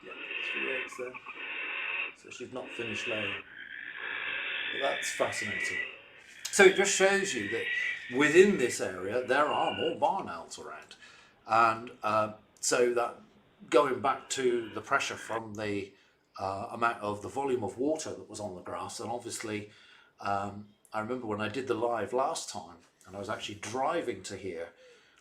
Yeah, 3 eggs there. So she's not finished laying. But that's fascinating. So it just shows you that within this area there are more barn owls around, and so that going back to the pressure from the amount of the volume of water that was on the grass, and obviously I remember when I did the live last time and I was actually driving to here,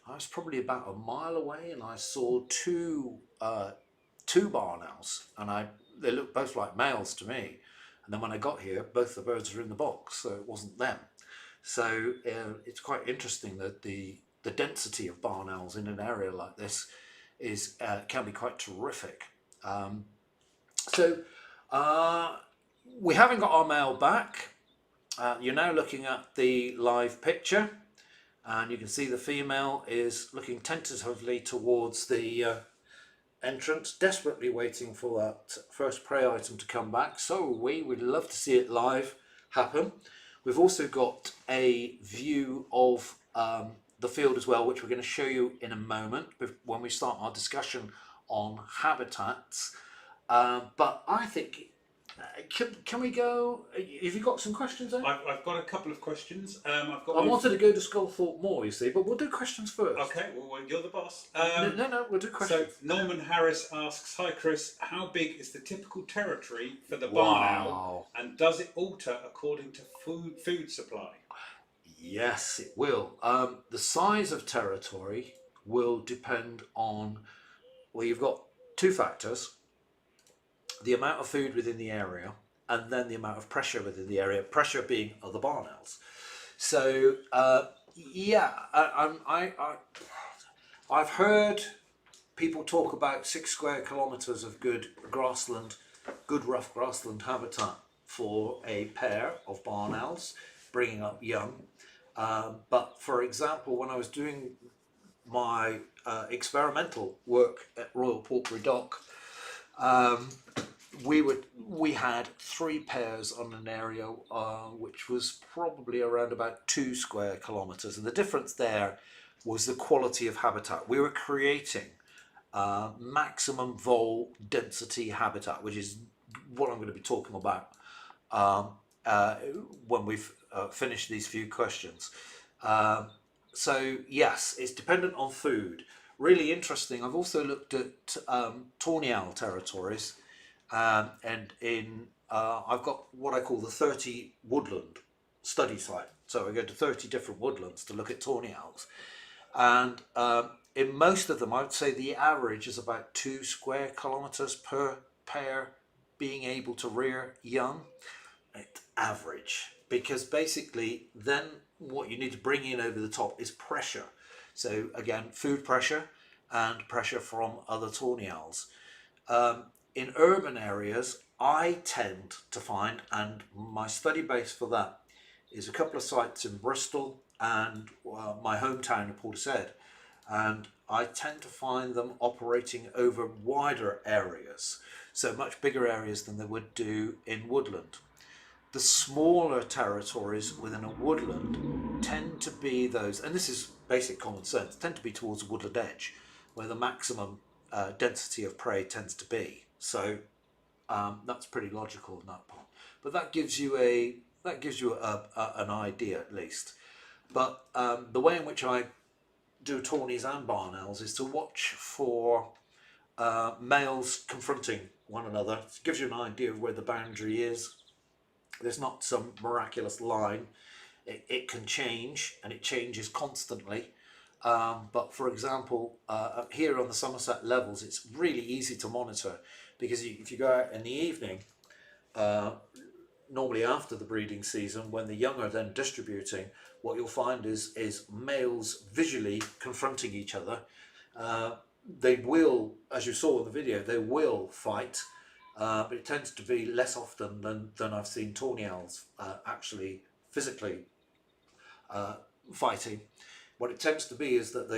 I was probably about a mile away and I saw two barn owls, and they looked both like males to me, and then when I got here both the birds were in the box, so it wasn't them. So it's quite interesting that the density of barn owls in an area like this is can be quite terrific. So we haven't got our male back. You're now looking at the live picture, and you can see the female is looking tentatively towards the entrance, desperately waiting for that first prey item to come back. So we'd love to see it live happen. We've also got a view of the field as well, which we're going to show you in a moment when we start our discussion on habitats. But I think, can we go? Have you got some questions there? I've got a couple of questions. I wanted to go to Skullthorpe more, you see, but we'll do questions first. Okay, well, you're the boss. No, we'll do questions. So Norman Harris asks, hi Chris, how big is the typical territory for the barn owl, and does it alter according to food supply? Yes, it will. The size of territory will depend on, well, you've got two factors: the amount of food within the area, and then the amount of pressure within the area, pressure being other barn owls. So yeah, I've heard people talk about 6 square kilometres of good grassland, good rough grassland habitat for a pair of barn owls bringing up young. But for example, when I was doing my experimental work at Royal Portbury Dock, we had 3 pairs on an area which was probably around about 2 square kilometres, and the difference there was the quality of habitat. We were creating maximum vol density habitat, which is what I'm going to be talking about when we've finished these few questions. So yes, it's dependent on food. Really interesting. I've also looked at tawny owl territories. And I've got what I call the 30 woodland study site. So I go to 30 different woodlands to look at tawny owls. And in most of them, I would say the average is about 2 square kilometres per pair being able to rear young. It's average, because basically then what you need to bring in over the top is pressure. So again, food pressure and pressure from other tawny owls. In urban areas, I tend to find, and my study base for that is a couple of sites in Bristol and my hometown of Portishead, and I tend to find them operating over wider areas, so much bigger areas than they would do in woodland. The smaller territories within a woodland tend to be those, and this is basic common sense, tend to be towards the woodland edge, where the maximum density of prey tends to be. So that's pretty logical on that part. But that gives you an idea at least. But the way in which I do tawnies and barn owls is to watch for males confronting one another. It gives you an idea of where the boundary is. There's not some miraculous line. It can change, and it changes constantly. But for example, up here on the Somerset levels, it's really easy to monitor, because if you go out in the evening, normally after the breeding season, when the young are then distributing, what you'll find is males visually confronting each other. they will, as you saw in the video, they will fight, but it tends to be less often than I've seen tawny owls actually physically fighting. What it tends to be is that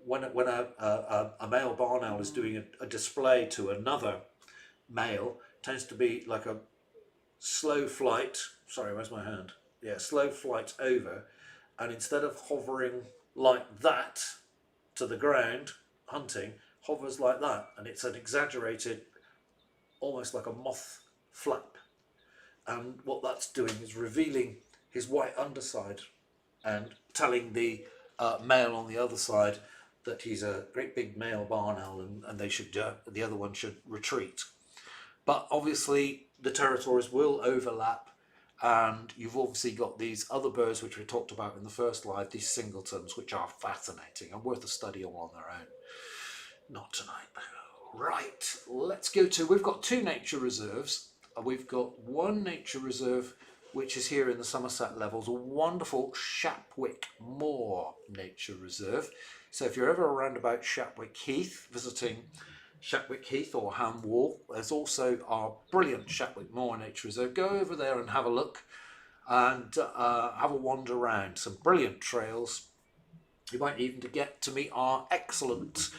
when a male barn owl is doing a display to another male, tends to be like a slow flight. Sorry, where's my hand? Yeah, slow flight over, and instead of hovering like that to the ground hunting, hovers like that, and it's an exaggerated, almost like a moth flap. And what that's doing is revealing his white underside and telling the male on the other side that he's a great big male barn owl, and they should the other one should retreat. But obviously the territories will overlap, and you've obviously got these other birds which we talked about in the first live, these singletons, which are fascinating and worth a study all on their own. Not tonight though. Right, let's go to, we've got 2 nature reserves. We've got one nature reserve which is here in the Somerset levels, a wonderful Shapwick Moor Nature Reserve. So if you're ever around about Shapwick Heath, visiting Shapwick Heath or Ham Wall, there's also our brilliant Shapwick Moor Nature Reserve. Go over there and have a look and have a wander around. Some brilliant trails. You might even get to meet our excellent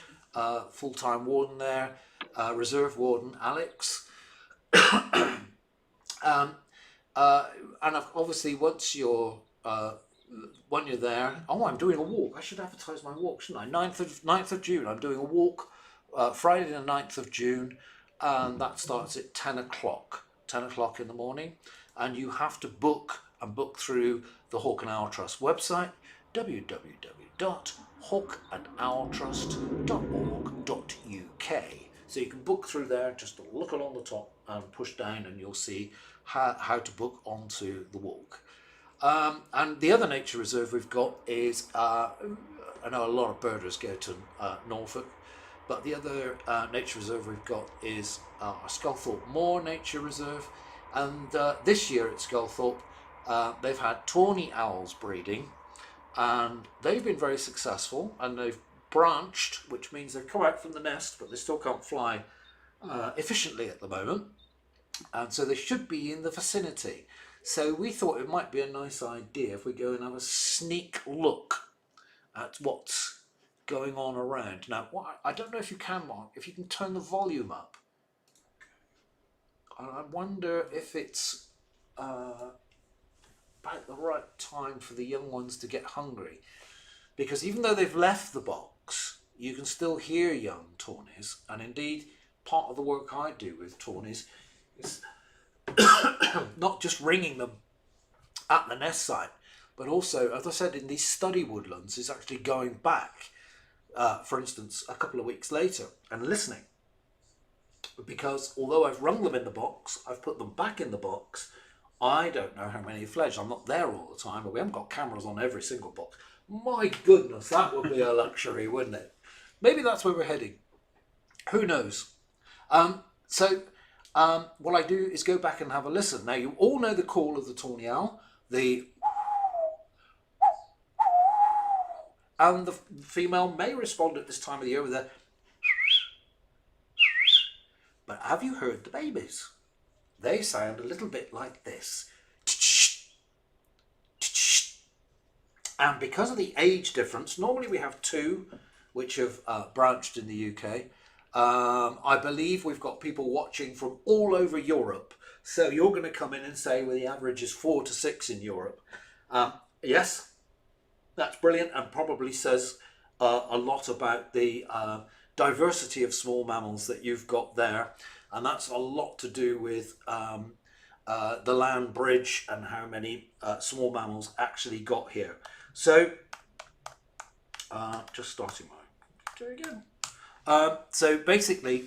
full-time warden there, Reserve Warden Alex. And obviously once you're when you're there, oh, I'm doing a walk. I should advertise my walk, shouldn't I? 9th of June, I'm doing a walk Friday the 9th of June, and that starts at 10 o'clock in the morning, and you have to book through the Hawk and Owl Trust website, www.hawkandowltrust.org.uk. So you can book through there, just look along the top and push down and you'll see how to book onto the walk. And the other nature reserve we've got is, I know a lot of birders go to Norfolk, but the other nature reserve we've got is our Sculthorpe Moor Nature Reserve. And this year at Sculthorpe, they've had tawny owls breeding, and they've been very successful, and they've branched, which means they've come out from the nest, but they still can't fly efficiently at the moment. And so they should be in the vicinity. So we thought it might be a nice idea if we go and have a sneak look at what's going on around. Now, I don't know if you can, Mark, if you can turn the volume up. I wonder if it's about the right time for the young ones to get hungry. Because even though they've left the box, you can still hear young tawnies. And indeed, part of the work I do with tawnies is not just ringing them at the nest site, but also, as I said, in these study woodlands, is actually going back, for instance, a couple of weeks later and listening. Because although I've rung them in the box, I've put them back in the box, I don't know how many have fledged. I'm not there all the time, but we haven't got cameras on every single box. My goodness, that would be a luxury, wouldn't it? Maybe that's where we're heading. Who knows? What I do is go back and have a listen. Now, you all know the call of the tawny owl, and the female may respond at this time of the year with a. But have you heard the babies? They sound a little bit like this. And because of the age difference, normally we have 2 which have branched in the UK. I believe we've got people watching from all over Europe. So you're going to come in and say, well, the average is 4 to 6 in Europe. Yes, that's brilliant, and probably says a lot about the diversity of small mammals that you've got there. And that's a lot to do with the land bridge and how many small mammals actually got here. So, just starting my computer again. So basically,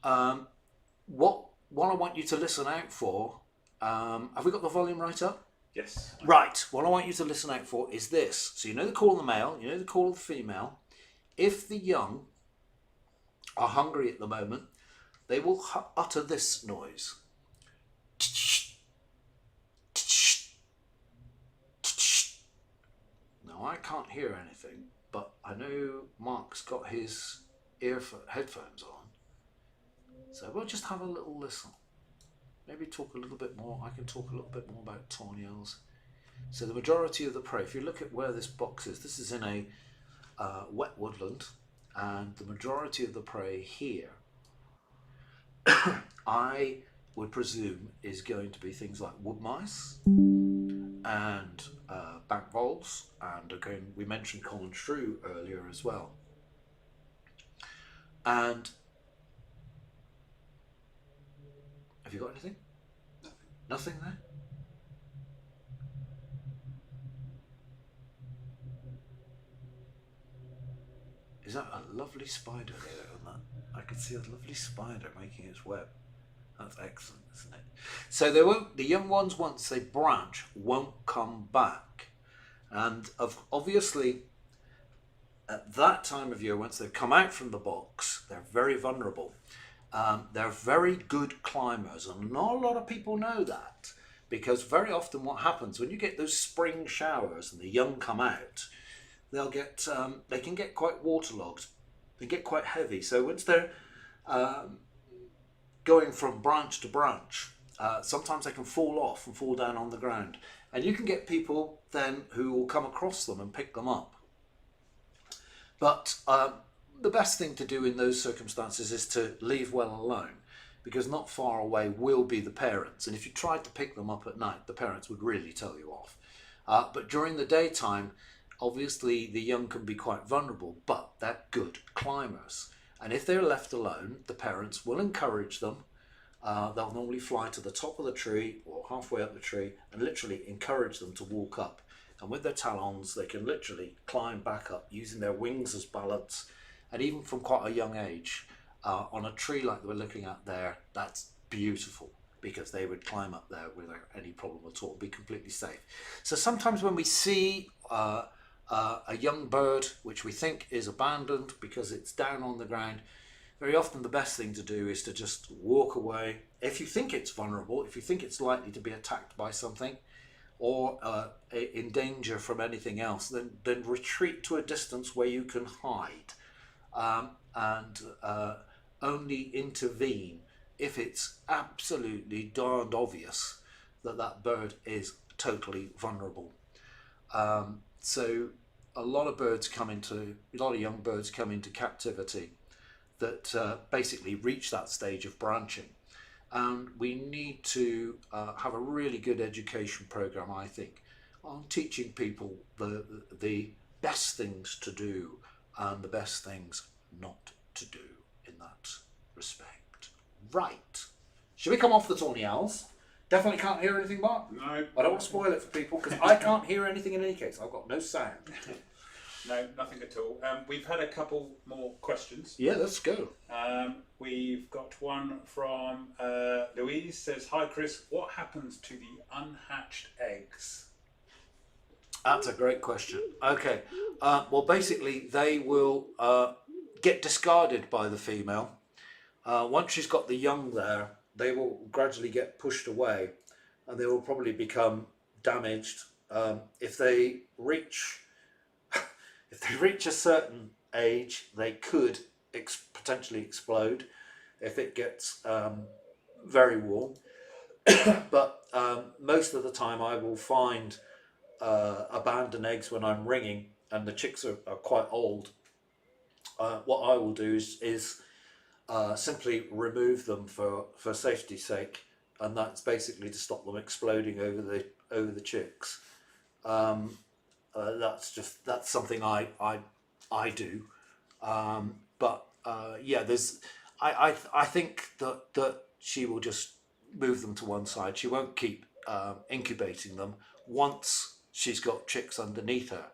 what I want you to listen out for, have we got the volume right up? Yes. Right, what I want you to listen out for is this. So you know the call of the male, you know the call of the female. If the young are hungry at the moment, they will utter this noise. Now I can't hear anything, but I know Mark's got his headphones on. So we'll just have a little listen. Maybe talk a little bit more. I can talk a little bit more about tawny owls. So the majority of the prey, if you look at where this box is, this is in a wet woodland, and the majority of the prey here, I would presume, is going to be things like wood mice and bank voles, and again we mentioned common shrew earlier as well. And have you got anything? Nothing there? Is that a lovely spider there on that? I can see a lovely spider making its web. That's excellent, isn't it? So they won't, the young ones, once they branch, won't come back. And obviously, at that time of year, once they've come out from the box, they're very vulnerable. They're very good climbers, and not a lot of people know that, because very often what happens when you get those spring showers and the young come out, they'll get they can get quite waterlogged, they get quite heavy. So once they're going from branch to branch, sometimes they can fall off and fall down on the ground, and you can get people then who will come across them and pick them up. But the best thing to do in those circumstances is to leave well alone, because not far away will be the parents, and if you tried to pick them up at night, the parents would really tell you off. But during the daytime, obviously the young can be quite vulnerable, but they're good climbers, and if they're left alone, the parents will encourage them. They'll normally fly to the top of the tree or halfway up the tree and literally encourage them to walk up, and with their talons they can literally climb back up using their wings as balance. And even from quite a young age, on a tree like we're looking at there, that's beautiful, because they would climb up there without any problem at all, be completely safe. So sometimes when we see a young bird which we think is abandoned because it's down on the ground, very often the best thing to do is to just walk away. If you think it's vulnerable, if you think it's likely to be attacked by something or in danger from anything else, then retreat to a distance where you can hide, and only intervene if it's absolutely darned obvious that that bird is totally vulnerable. So a lot of young birds come into captivity that basically reach that stage of branching, and we need to have a really good education program, I think, on teaching people the best things to do and the best things not to do in that respect. Right, should we come off the tawny owls? Definitely can't hear anything, Mark? No. I don't want to spoil it for people, because I can't hear anything in any case. I've got no sound. No, nothing at all. We've had a couple more questions. Yeah, let's go. We've got one from Louise. Says, "Hi Chris, what happens to the unhatched eggs?" That's a great question. Okay, well basically they will get discarded by the female. Once she's got the young there, they will gradually get pushed away, and they will probably become damaged. If they reach a certain age, they could potentially explode if it gets very warm. But most of the time I will find abandoned eggs when I'm ringing and the chicks are quite old. What I will do is simply remove them for safety's sake, and that's basically to stop them exploding over the chicks. That's something I do. But yeah, I think that she will just move them to one side. She won't keep incubating them once she's got chicks underneath her.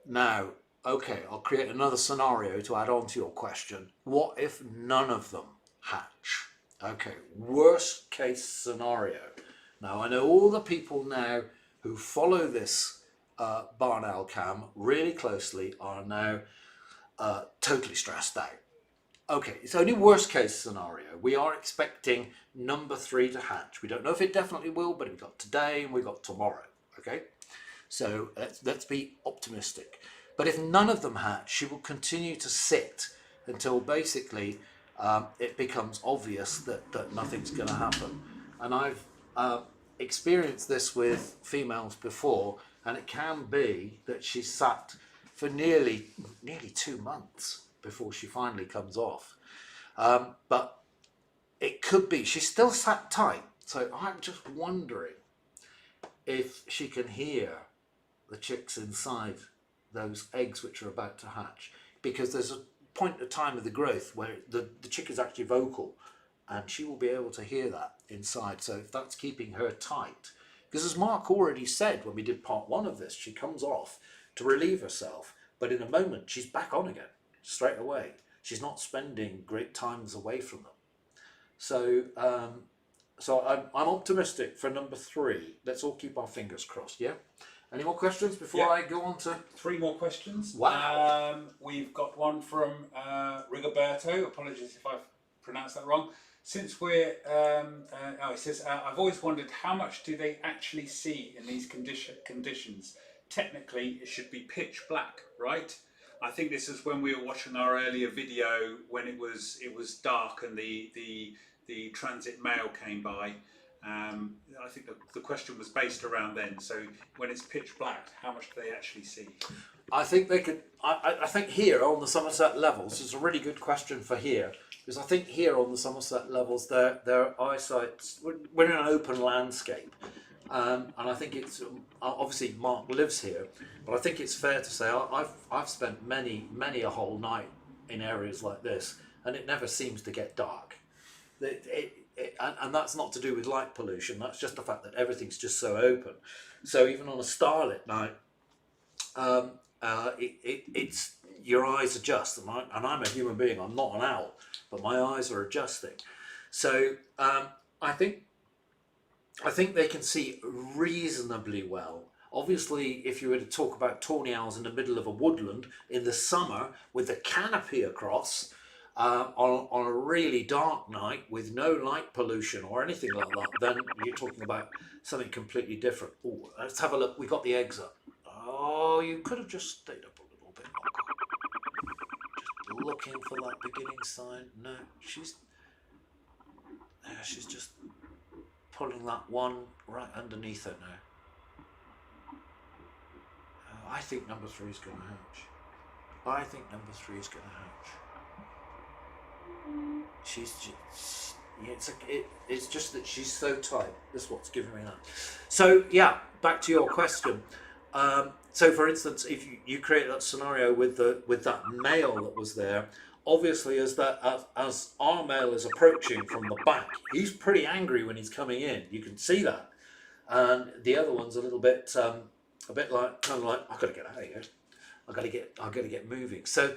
Now, okay, I'll create another scenario to add on to your question. What if none of them hatch? Okay, worst case scenario. Now, I know all the people now who follow this barn owl cam really closely are now totally stressed out. Okay, it's only worst case scenario. We are expecting number 3 to hatch. We don't know if it definitely will, but we've got today and we've got tomorrow. Okay, so let's be optimistic. But if none of them hatch, she will continue to sit until basically it becomes obvious that nothing's going to happen. And I've experienced this with females before, and it can be that she's sat for nearly 2 months before she finally comes off. But it could be she's still sat tight, so I'm just wondering if she can hear the chicks inside those eggs which are about to hatch, because there's a point of time of the growth where the chick is actually vocal, and she will be able to hear that inside. So if that's keeping her tight, because as Mark already said when we did part 1 of this, she comes off to relieve herself, but in a moment she's back on again straight away. She's not spending great times away from them. So I'm optimistic for number 3. Let's all keep our fingers crossed. Yeah. Any more questions before I go on to 3 more questions? Wow. We've got one from Rigoberto. Apologies if I've pronounced that wrong. Since we're, he says, I've always wondered how much do they actually see in these conditions? Technically, it should be pitch black, right? I think this is when we were watching our earlier video when it was dark and the transit mail came by. I think the question was based around then. So when it's pitch black, how much do they actually see? I think they could. I think here on the Somerset levels is a really good question for here, because I think here on the Somerset levels their eyesight, we're in an open landscape, and I think it's obviously Mark lives here, but I think it's fair to say I've spent many a whole night in areas like this, and it never seems to get dark. And that's not to do with light pollution. That's just the fact that everything's just so open. So even on a starlit night, it's your eyes adjust, and I'm a human being. I'm not an owl, but my eyes are adjusting. So I think they can see reasonably well. Obviously, if you were to talk about tawny owls in the middle of a woodland in the summer with the canopy across, on a really dark night with no light pollution or anything like that, then you're talking about something completely different. Oh, let's have a look. We got the eggs up. Oh, you could have just stayed up a little bit longer. Just looking for that beginning sign. No, she's just pulling that one right underneath her now. I think number 3 is going to hatch. I think number 3 is going to hatch. She's just, it's just that she's so tight. That's what's giving me that. So yeah, back to your question. So for instance, if you create that scenario with that male that was there, obviously as our male is approaching from the back, he's pretty angry when he's coming in. You can see that, and the other one's a little bit like kind of like, I've got to get out of here. I've got to get moving. So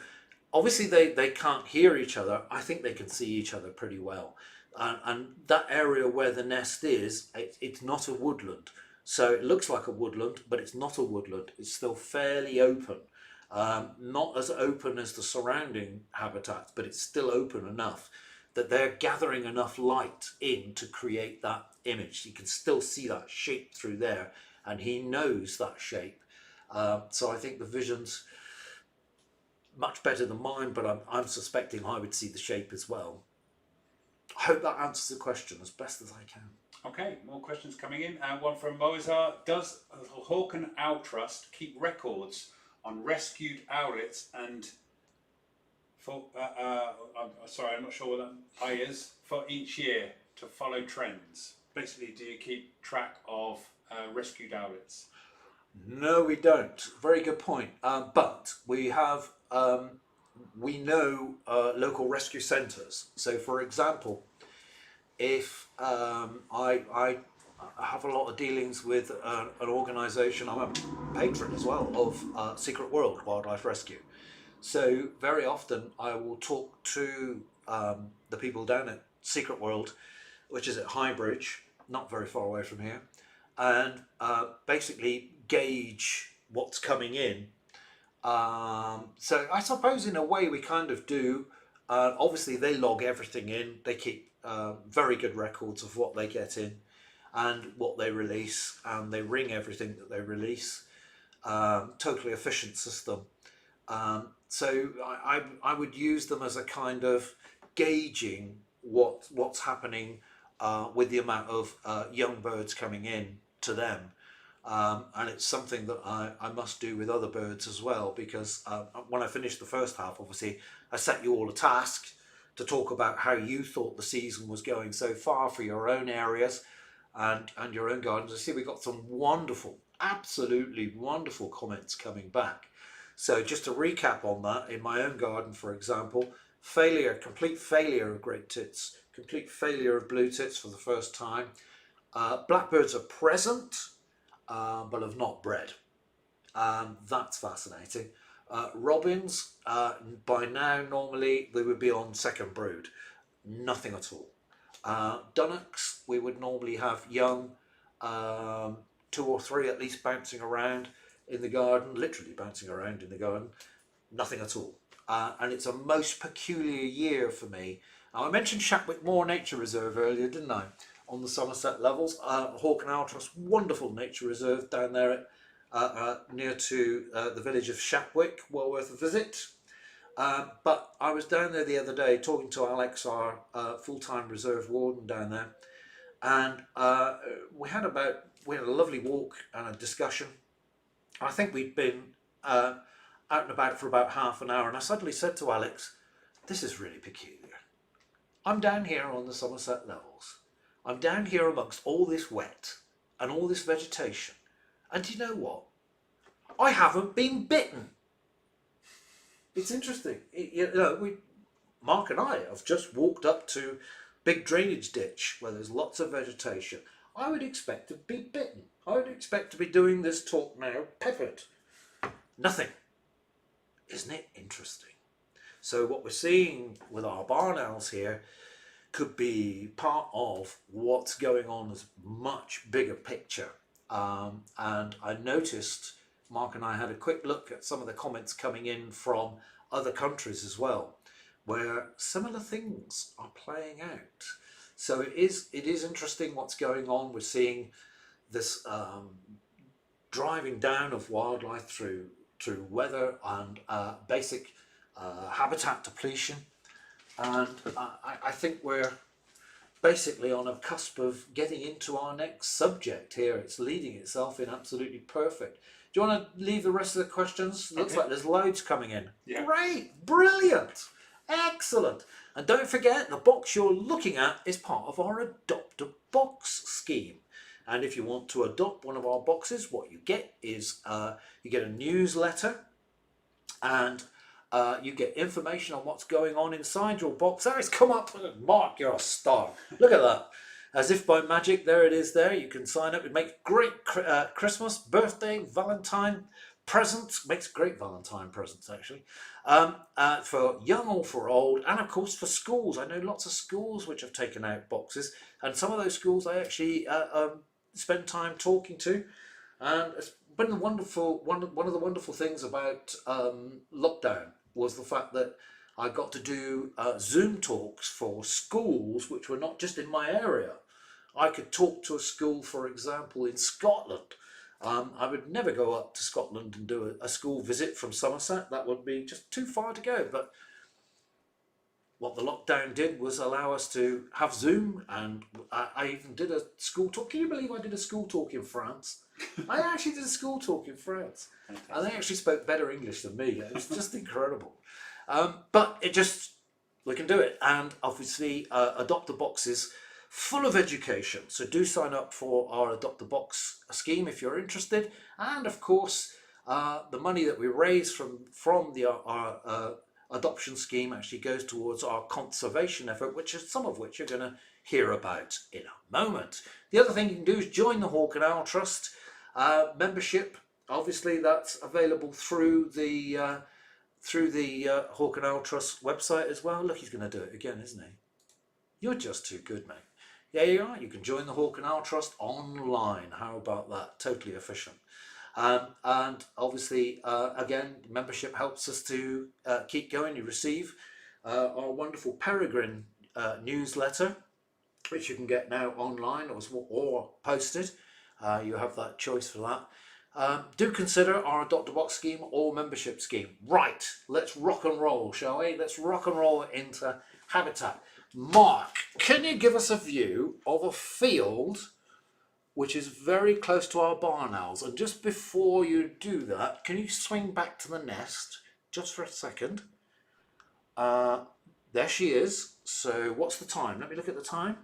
obviously they can't hear each other. I think they can see each other pretty well. And that area where the nest is, it's not a woodland. So it looks like a woodland, but it's not a woodland. It's still fairly open. Not as open as the surrounding habitats, but it's still open enough that they're gathering enough light in to create that image. You can still see that shape through there, and he knows that shape. So I think the vision's much better than mine, but I'm suspecting I would see the shape as well. I hope that answers the question as best as I can. Okay, more questions coming in. One from Mozart. Does the Hawk and Owl Trust keep records on rescued owlets and for I'm not sure what that I is for each year to follow trends? Basically, do you keep track of rescued owlets? No, we don't. Very good point. But we have, we know local rescue centres. So, for example, if I have a lot of dealings with an organisation, I'm a patron as well of Secret World Wildlife Rescue. So very often I will talk to the people down at Secret World, which is at Highbridge, not very far away from here, and basically gauge what's coming in. So I suppose in a way we kind of do. Obviously they log everything in. They keep very good records of what they get in and what they release, and they ring everything that they release. Totally efficient system. So I would use them as a kind of gauging what's happening with the amount of young birds coming in to them. And it's something that I must do with other birds as well, because when I finished the first half, obviously, I set you all a task to talk about how you thought the season was going so far for your own areas and your own gardens. I see we got some wonderful, absolutely wonderful comments coming back. So just to recap on that, in my own garden, for example, complete failure of great tits, complete failure of blue tits for the first time. Blackbirds are present, but have not bred. That's fascinating. Robins, by now, normally they would be on second brood. Nothing at all. Dunnocks, we would normally have young, 2 or 3 at least bouncing around in the garden, literally bouncing around in the garden. Nothing at all. And it's a most peculiar year for me. Now, I mentioned Shapwick Moor Nature Reserve earlier, didn't I? On the Somerset levels. Hawk and Owl Trust, wonderful nature reserve down there near to the village of Shapwick, well worth a visit. But I was down there the other day talking to Alex, our full-time reserve warden down there, and we had a lovely walk and a discussion. I think we'd been out and about for about half an hour, and I suddenly said to Alex, "This is really peculiar. I'm down here on the Somerset levels. I'm down here amongst all this wet and all this vegetation, and do you know what? I haven't been bitten." It's interesting. Mark and I have just walked up to big drainage ditch where there's lots of vegetation. I would expect to be bitten. I would expect to be doing this talk now peppered. Nothing. Isn't it interesting? So what we're seeing with our barn owls here could be part of what's going on as a much bigger picture. And I noticed Mark and I had a quick look at some of the comments coming in from other countries as well, where similar things are playing out. So it is interesting what's going on. We're seeing this driving down of wildlife through weather and basic habitat depletion. And I think we're basically on a cusp of getting into our next subject here. It's leading itself in absolutely perfect. Do you want to leave the rest of the questions? Looks like there's loads coming in. Yeah. Great, brilliant, excellent. And don't forget, the box you're looking at is part of our Adopt a Box scheme. And if you want to adopt one of our boxes, what you get is you get a newsletter, and you get information on what's going on inside your box. There it's come up. Mark, you're a star. Look at that. As if by magic, there it is there. You can sign up. It makes great Christmas, birthday, Valentine presents. Makes great Valentine presents, actually. For young or for old. And, of course, for schools. I know lots of schools which have taken out boxes. And some of those schools I actually spend time talking to. And it's been one of the wonderful things about lockdown was the fact that I got to do Zoom talks for schools which were not just in my area. I could talk to a school, for example, in Scotland. I would never go up to Scotland and do a school visit from Somerset. That would be just too far to go. But what the lockdown did was allow us to have Zoom, and I even did a school talk. Can you believe I did a school talk in France? I actually did a school talk in France. Fantastic. And they actually spoke better English than me. It was just incredible. But we can do it. And obviously, Adopt a Box is full of education. So do sign up for our Adopt a Box scheme if you're interested. And of course, the money that we raise from our adoption scheme actually goes towards our conservation effort, some of which you're going to hear about in a moment. The other thing you can do is join the Hawk and Owl Trust membership. Obviously, that's available through the Hawk and Owl Trust website as well. Look, he's going to do it again, isn't he? You're just too good, mate. Yeah, you are. You can join the Hawk and Owl Trust online. How about that? Totally efficient. And obviously, again, membership helps us to keep going. You receive our wonderful Peregrine newsletter, which you can get now online or posted. You have that choice for that. Do consider our Adopt a Box scheme or membership scheme. Right, let's rock and roll, shall we? Let's rock and roll into habitat. Mark, can you give us a view of a field which is very close to our barn owls? And just before you do that, can you swing back to the nest just for a second? There she is. So what's the time? Let me look at the time.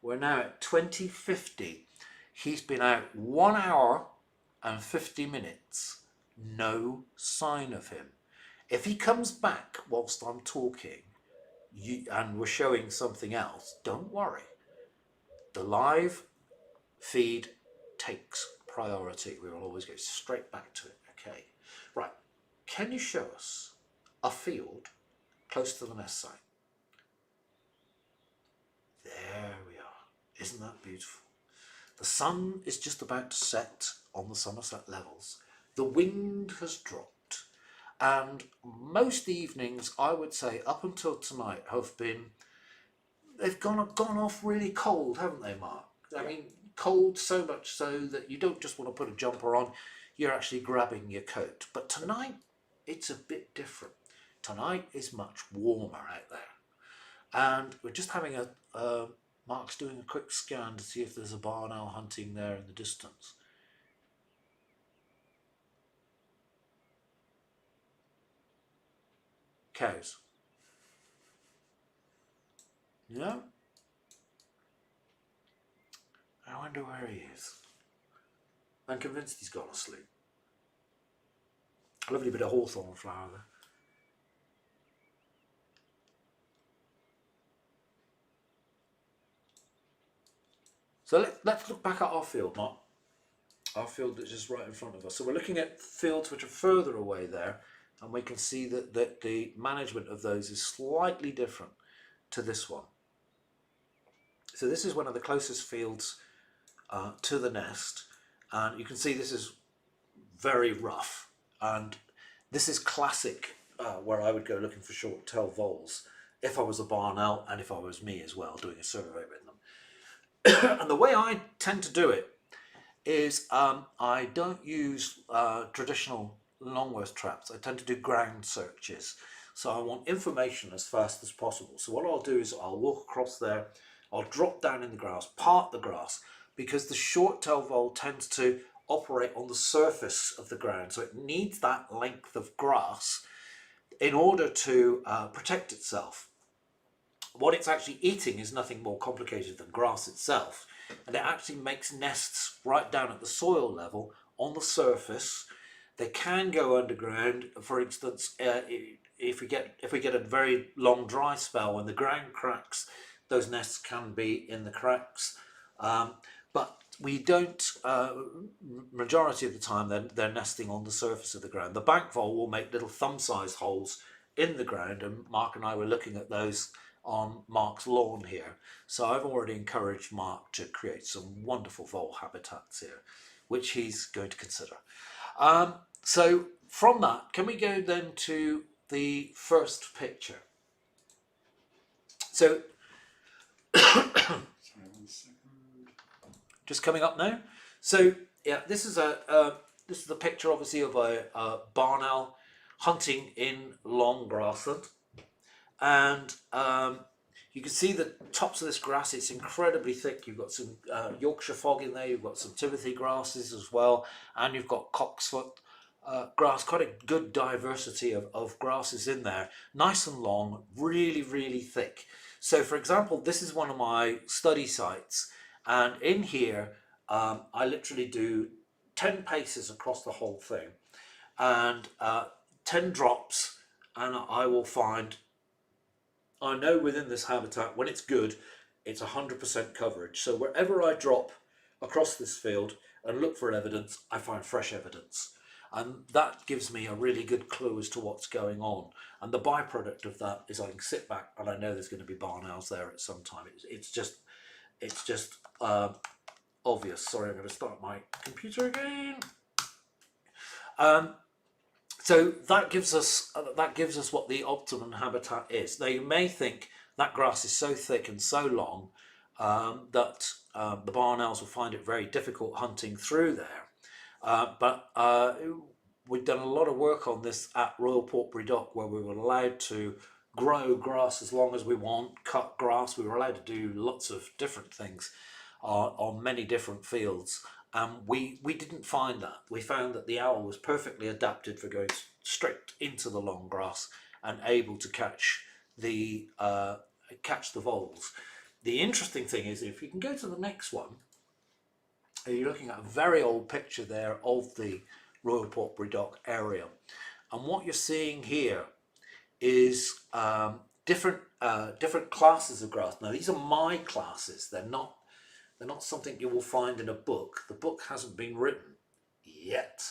We're now at 20:50. He's been out 1 hour and 50 minutes. No sign of him. If he comes back whilst I'm talking and we're showing something else, don't worry. The live feed takes priority. We will always go straight back to it. Okay. Right. Can you show us a field close to the nest site? There we are. Isn't that beautiful? The sun is just about to set on the Somerset levels. The wind has dropped, and most evenings, I would say, up until tonight, they've gone off really cold, haven't they, Mark? I mean, cold so much so that you don't just want to put a jumper on, you're actually grabbing your coat. But tonight, it's a bit different. Tonight is much warmer out there. And we're just having Mark's doing a quick scan to see if there's a barn owl hunting there in the distance. Cows. No? I wonder where he is. I'm convinced he's gone asleep. A lovely bit of hawthorn flower there. So let's look back at our field, Mark. Our field that's just right in front of us. So we're looking at fields which are further away there, and we can see that the management of those is slightly different to this one. So this is one of the closest fields to the nest, and you can see this is very rough, and this is classic where I would go looking for short-tail voles if I was a barn owl and if I was me as well, doing a survey with them. And the way I tend to do it is I don't use traditional Longworth traps. I tend to do ground searches. So I want information as fast as possible. So what I'll do is I'll walk across there, I'll drop down in the grass, part the grass, because the short-tailed vole tends to operate on the surface of the ground. So it needs that length of grass in order to protect itself. What it's actually eating is nothing more complicated than grass itself, and it actually makes nests right down at the soil level on the surface. They can go underground. For instance, if we get a very long dry spell when the ground cracks, those nests can be in the cracks. But we don't. Majority of the time, they're nesting on the surface of the ground. The bank vole will make little thumb-sized holes in the ground, and Mark and I were looking at those on Mark's lawn here. So I've already encouraged Mark to create some wonderful vole habitats here, which he's going to consider. So from that, can we go then to the first picture? So Sorry, 1 second. Just coming up now. So yeah, this is the picture obviously of a barn owl hunting in long grassland. And you can see the tops of this grass, it's incredibly thick. You've got some Yorkshire fog in there, you've got some Timothy grasses as well, and you've got cocksfoot grass, quite a good diversity of grasses in there. Nice and long, really, really thick. So for example, this is one of my study sites, and in here I literally do 10 paces across the whole thing, and 10 drops, and I will find, I know within this habitat, when it's good, it's 100% coverage. So wherever I drop across this field and look for evidence, I find fresh evidence. And that gives me a really good clue as to what's going on. And the byproduct of that is I can sit back and I know there's going to be barn owls there at some time. It's just obvious. Sorry, I'm going to start my computer again. So that gives us what the optimum habitat is. Now you may think that grass is so thick and so long that the barn owls will find it very difficult hunting through there. But we've done a lot of work on this at Royal Portbury Dock, where we were allowed to grow grass as long as we want, cut grass. We were allowed to do lots of different things on many different fields. We didn't find that. We found that the owl was perfectly adapted for going straight into the long grass and able to catch the voles. The interesting thing is, if you can go to the next one, you're looking at a very old picture there of the Royal Portbury Dock area, and what you're seeing here is different classes of grass. Now these are my classes. They're not something you will find in a book. The book hasn't been written yet.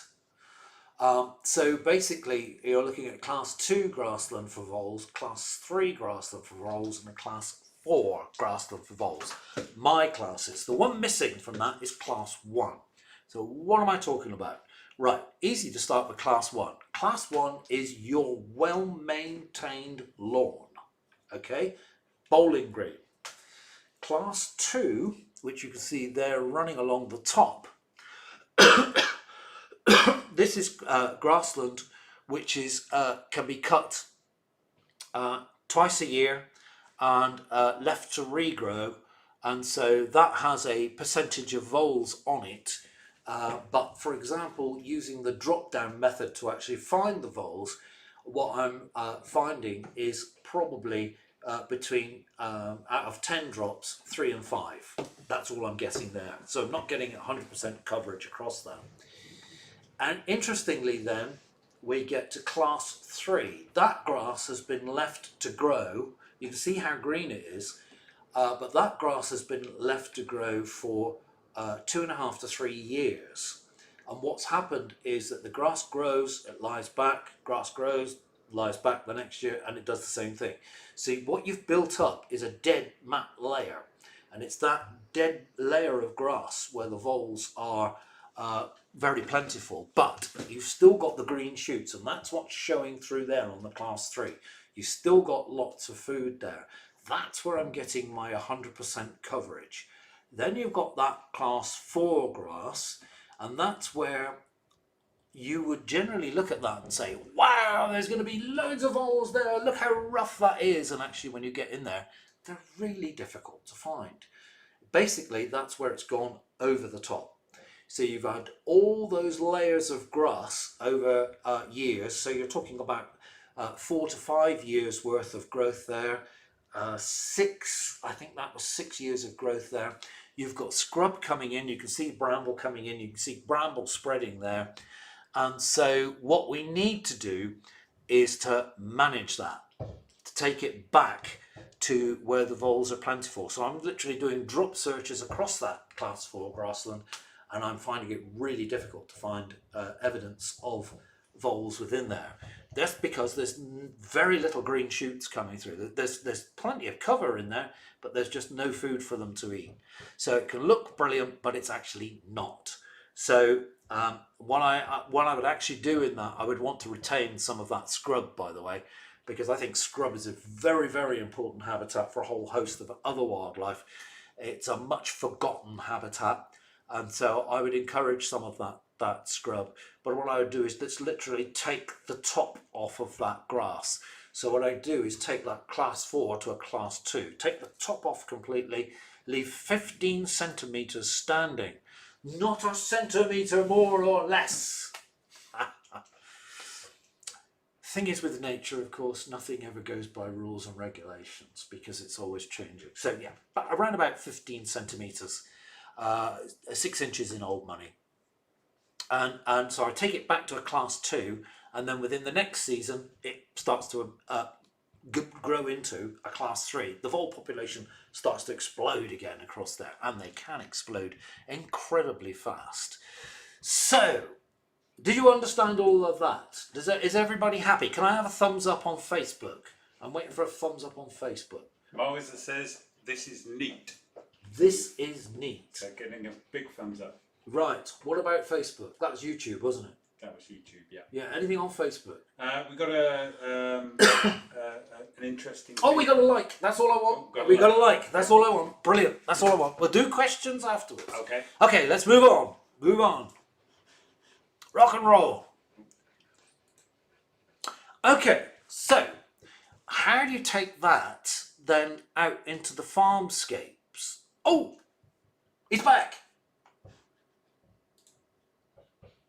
So basically you're looking at class 2 grassland for voles, class 3 grassland for voles, and a class 4 grassland for voles. My classes. The one missing from that is class 1. So what am I talking about? Right, easy to start with class 1. Class 1 is your well-maintained lawn, okay? Bowling green. Class 2, which you can see there running along the top, this is grassland which is can be cut twice a year and left to regrow, and so that has a percentage of voles on it. But for example, using the drop down method to actually find the voles, what I'm finding is probably between out of 10 drops, 3 and 5. That's all I'm getting there. So I'm not getting 100% coverage across that. And interestingly then, we get to class 3. That grass has been left to grow. You can see how green it is, but that grass has been left to grow for 2.5 to 3 years. And what's happened is that the grass grows, it lies back, grass grows, lies back the next year, and it does the same thing. See, what you've built up is a dead mat layer, and it's that dead layer of grass where the voles are very plentiful, but you've still got the green shoots, and that's what's showing through there on the class 3. You've still got lots of food there. That's where I'm getting my 100% coverage. Then you've got that class 4 grass, and that's where you would generally look at that and say, wow, there's going to be loads of voles there, look how rough that is. And actually when you get in there, they're really difficult to find. Basically, that's where it's gone over the top. So you've had all those layers of grass over years. So you're talking about 4 to 5 years worth of growth there. I think that was 6 years of growth there. You've got scrub coming in. You can see bramble coming in. You can see bramble spreading there. And so what we need to do is to manage that, to take it back to where the voles are plentiful. So I'm literally doing drop searches across that class 4 grassland, and I'm finding it really difficult to find evidence of voles within there. That's because there's very little green shoots coming through. There's plenty of cover in there, but there's just no food for them to eat. So it can look brilliant, but it's actually not. So what I would actually do in that, I would want to retain some of that scrub, by the way, because I think scrub is a very, very important habitat for a whole host of other wildlife. It's a much forgotten habitat, and so I would encourage some of that scrub. But what I would do is just literally take the top off of that grass. So what I do is take that class 4 to a class 2, take the top off completely, leave 15 centimeters standing, not a centimeter more or less. Thing is, with nature, of course, nothing ever goes by rules and regulations because it's always changing. So yeah, but around about 15 centimeters, 6 inches in old money. And so I take it back to a class 2, and then within the next season, it starts to grow into a class 3. The vole population starts to explode again across there, and they can explode incredibly fast. So, did you understand all of that? Is everybody happy? Can I have a thumbs up on Facebook? I'm waiting for a thumbs up on Facebook. Moises says, this is neat. This is neat. So getting a big thumbs up. Right, what about Facebook? That was YouTube, wasn't it? That was YouTube, yeah. Yeah, anything on Facebook? We got an interesting... Oh, we got a like. That's all I want. We got a like. That's all I want. Brilliant. That's all I want. We'll do questions afterwards. Okay. Okay, let's move on. Move on. Rock and roll. Okay, so how do you take that then out into the farmscapes? Oh, he's back.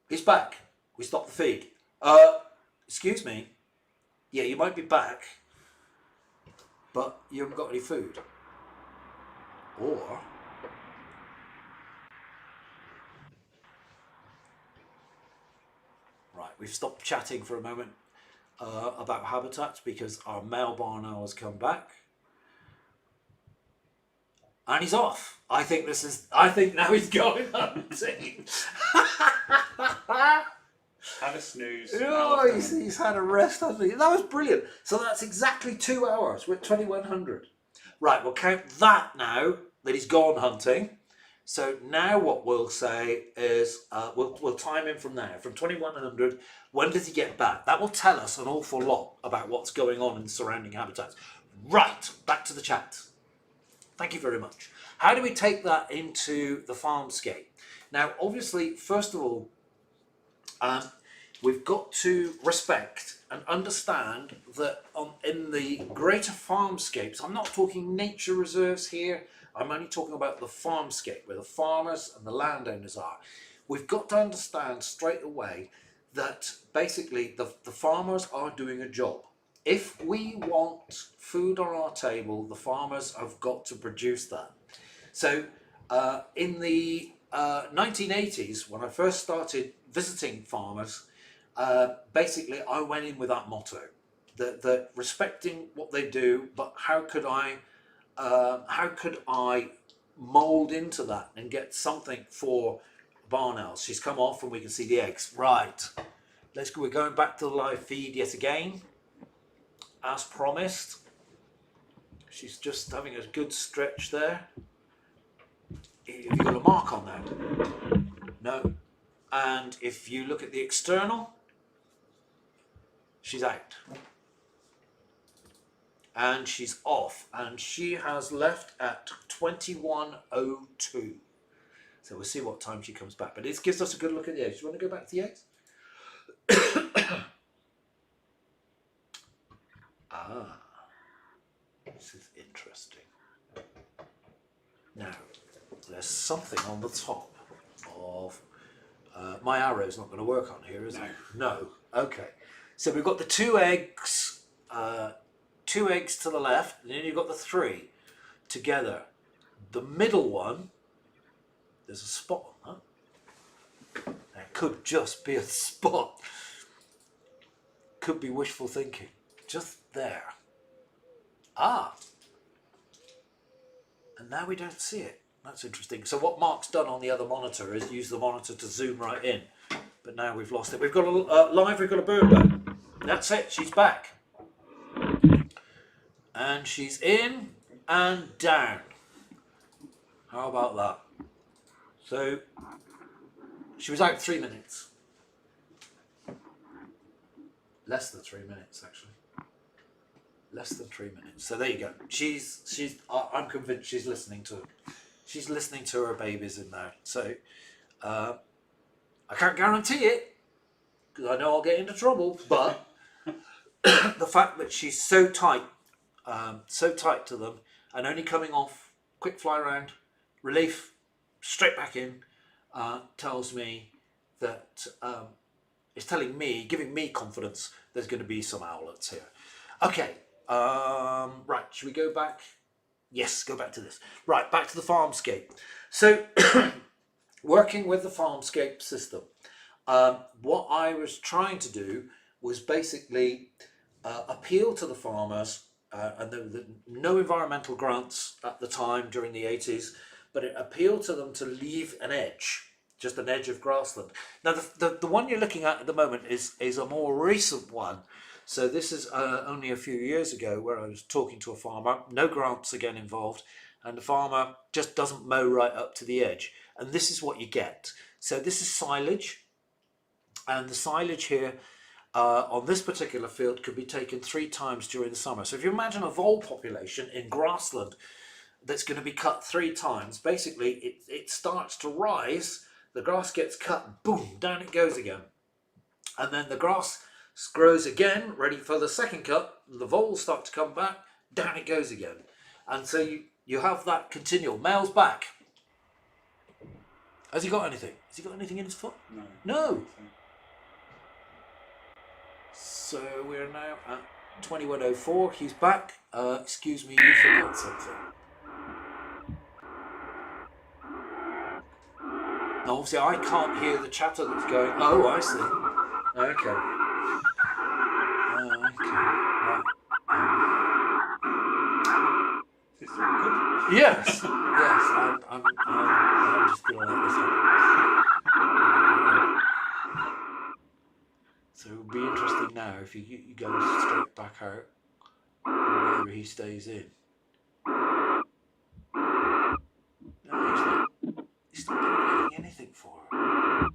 He's back. We stopped the feed. Excuse me. Yeah, you might be back, but you haven't got any food. Or right, we've stopped chatting for a moment about habitats because our male barn owl has come back. And he's off. I think now he's going hunting. Had a snooze. Oh, he's had a rest, hasn't he? That was brilliant. So that's exactly 2 hours. We're at 2100. Right, we'll count that now that he's gone hunting. So now what we'll say is we'll time him from there, from 2100. When does he get back? That will tell us an awful lot about what's going on in the surrounding habitats. Right, back to the chat. Thank you very much. How do we take that into the farmscape? Now, obviously, first of all, we've got to respect and understand that in the greater farmscapes, I'm not talking nature reserves here, I'm only talking about the farmscape, where the farmers and the landowners are. We've got to understand straight away that basically the farmers are doing a job. If we want food on our table, the farmers have got to produce that. So in the 1980s, when I first started visiting farmers, basically I went in with that motto, that respecting what they do, but how could I mould into that and get something for barn owls? She's come off and we can see the eggs. Right, let's go. We're going back to the live feed yet again. As promised, she's just having a good stretch there. Have you got a mark on that? No. And if you look at the external, she's out. And she's off. And she has left at 21:02. So we'll see what time she comes back. But this gives us a good look at the eggs. Do you want to go back to the eggs? Ah. This is interesting. Now, there's something on the top of... my arrow's not going to work on here, is it? No. Okay. So we've got the two eggs to the left, and then you've got the three together. The middle one, there's a spot on that. There could just be a spot. Could be wishful thinking. Just there. Ah. And now we don't see it. That's interesting. So what Mark's done on the other monitor is use the monitor to zoom right in. But now we've lost it. We've got we've got a bird back. That's it. She's back. And she's in and down. How about that? So she was out 3 minutes. Less than 3 minutes, actually. Less than 3 minutes. So there you go. I'm convinced she's listening to her babies in there. So I can't guarantee it because I know I'll get into trouble. But the fact that she's so tight to them and only coming off, quick fly around, relief, straight back in, tells me that it's giving me confidence there's going to be some owlets here. Okay. Right, should we go back? Yes, go back to this. Right, back to the farmscape. So, working with the farmscape system, what I was trying to do was basically appeal to the farmers, and there were no environmental grants at the time during the 80s, but it appealed to them to leave an edge, just an edge of grassland. Now, the one you're looking at the moment is a more recent one. So this is only a few years ago where I was talking to a farmer, no grants again involved, and the farmer just doesn't mow right up to the edge. And this is what you get. So this is silage, and the silage here on this particular field could be taken 3 times during the summer. So if you imagine a vole population in grassland that's going to be cut 3 times, basically it starts to rise, the grass gets cut, boom, down it goes again. And then the grass grows again, ready for the second cut. The voles start to come back, down it goes again. And so you have that continual. Male's back. Has he got anything? Has he got anything in his foot? No. No. So we're now at 21:04. He's back. Excuse me, you forgot something. Now, obviously, I can't hear the chatter that's going. Oh, I see. Okay. Is this all good? Yes. Yes. I'm just going to let this happen. So it'll be interesting now if you go straight back out, or whether he stays in. No, he's not getting anything for her.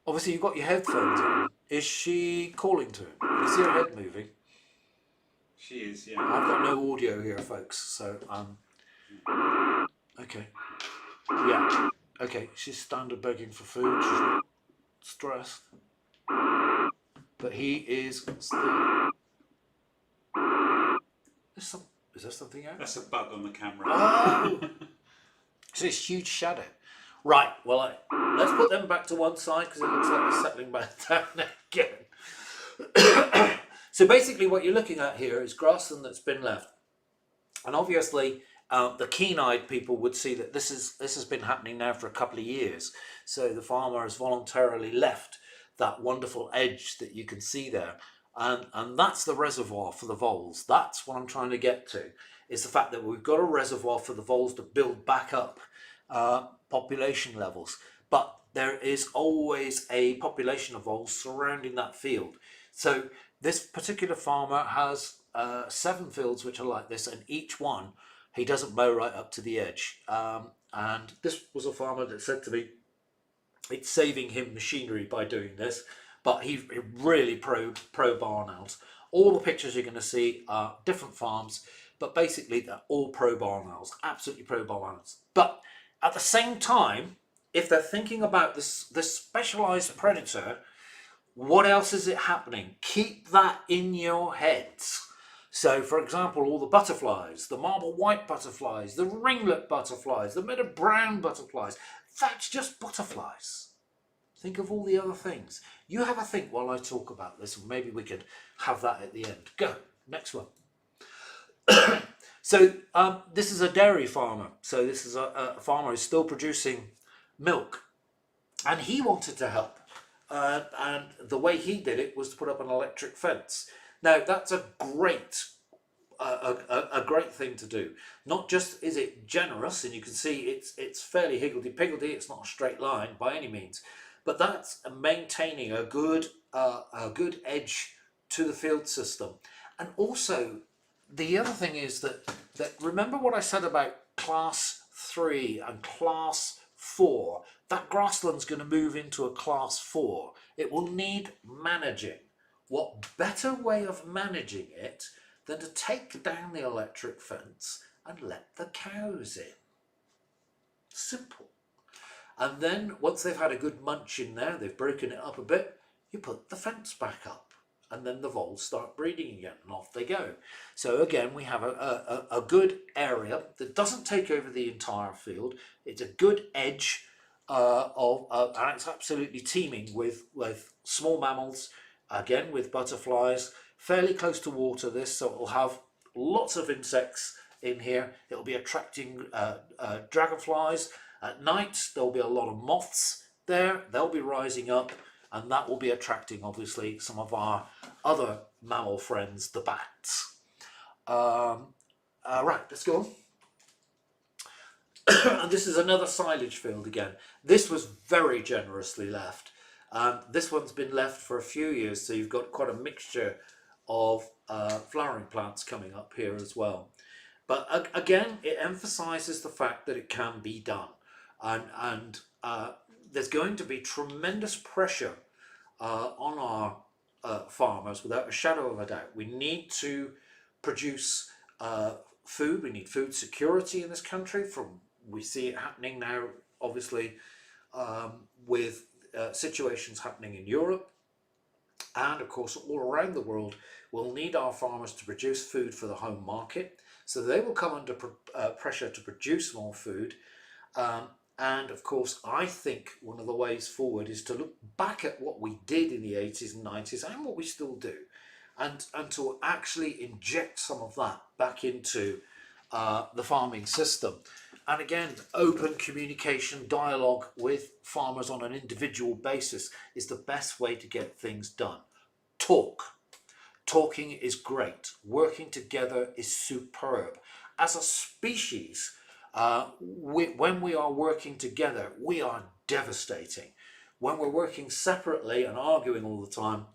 Obviously, you've got your headphones on. Is she calling to him? You see her head moving? She is, yeah. I've got no audio here, folks, so okay. Yeah. Okay, she's standing begging for food. She's not stressed. But he is still... Is there something out? That's a bug on the camera. Oh! So it's huge shadow. Right, well, let's put them back to one side because it looks like they're settling back down again. So basically what you're looking at here is grassland that's been left. And obviously the keen-eyed people would see that this has been happening now for a couple of years. So the farmer has voluntarily left that wonderful edge that you can see there. And that's the reservoir for the voles. That's what I'm trying to get to, is the fact that we've got a reservoir for the voles to build back up population levels. But there is always a population of voles surrounding that field. So this particular farmer has 7 fields which are like this, and each one he doesn't mow right up to the edge. And this was a farmer that said to me, it's saving him machinery by doing this, but he's really pro barn owls. All the pictures you're going to see are different farms, but basically they're all pro barn owls, absolutely pro barn owls. But at the same time, if they're thinking about this specialized predator, what else is it happening? Keep that in your heads. So, for example, all the butterflies, the marble white butterflies, the ringlet butterflies, the meadow brown butterflies, that's just butterflies. Think of all the other things. You have a think while I talk about this, and maybe we could have that at the end. Go, next one. So this is a dairy farmer. So this is a farmer who's still producing milk, and he wanted to help. And the way he did it was to put up an electric fence. Now that's a great thing to do. Not just is it generous, and you can see it's fairly higgledy-piggledy. It's not a straight line by any means, but that's maintaining a good edge to the field system. And also, the other thing is that remember what I said about class 3 and class 4. That grassland's going to move into a class 4. It will need managing. What better way of managing it than to take down the electric fence and let the cows in? Simple. And then once they've had a good munch in there, they've broken it up a bit, you put the fence back up. And then the voles start breeding again, and off they go. So again, we have a good area that doesn't take over the entire field. It's a good edge and it's absolutely teeming with small mammals, again with butterflies, fairly close to water this, so it will have lots of insects in here. It will be attracting dragonflies. At night, there'll be a lot of moths there. They'll be rising up, and that will be attracting, obviously, some of our other mammal friends, the bats. Right, let's go on. And this is another silage field again. This was very generously left. This one's been left for a few years, so you've got quite a mixture of flowering plants coming up here as well. But again, it emphasizes the fact that it can be done. And there's going to be tremendous pressure on our farmers, without a shadow of a doubt. We need to produce food. We need food security in this country. We see it happening now, obviously, with situations happening in Europe, and of course all around the world. We'll need our farmers to produce food for the home market, so they will come under pressure to produce more food. And of course, I think one of the ways forward is to look back at what we did in the 80s and 90s and what we still do, and to actually inject some of that back into the farming system. And again, open communication, dialogue with farmers on an individual basis is the best way to get things done. Talking is great. Working together is superb. As a species, when we are working together, we are devastating. When we're working separately and arguing all the time,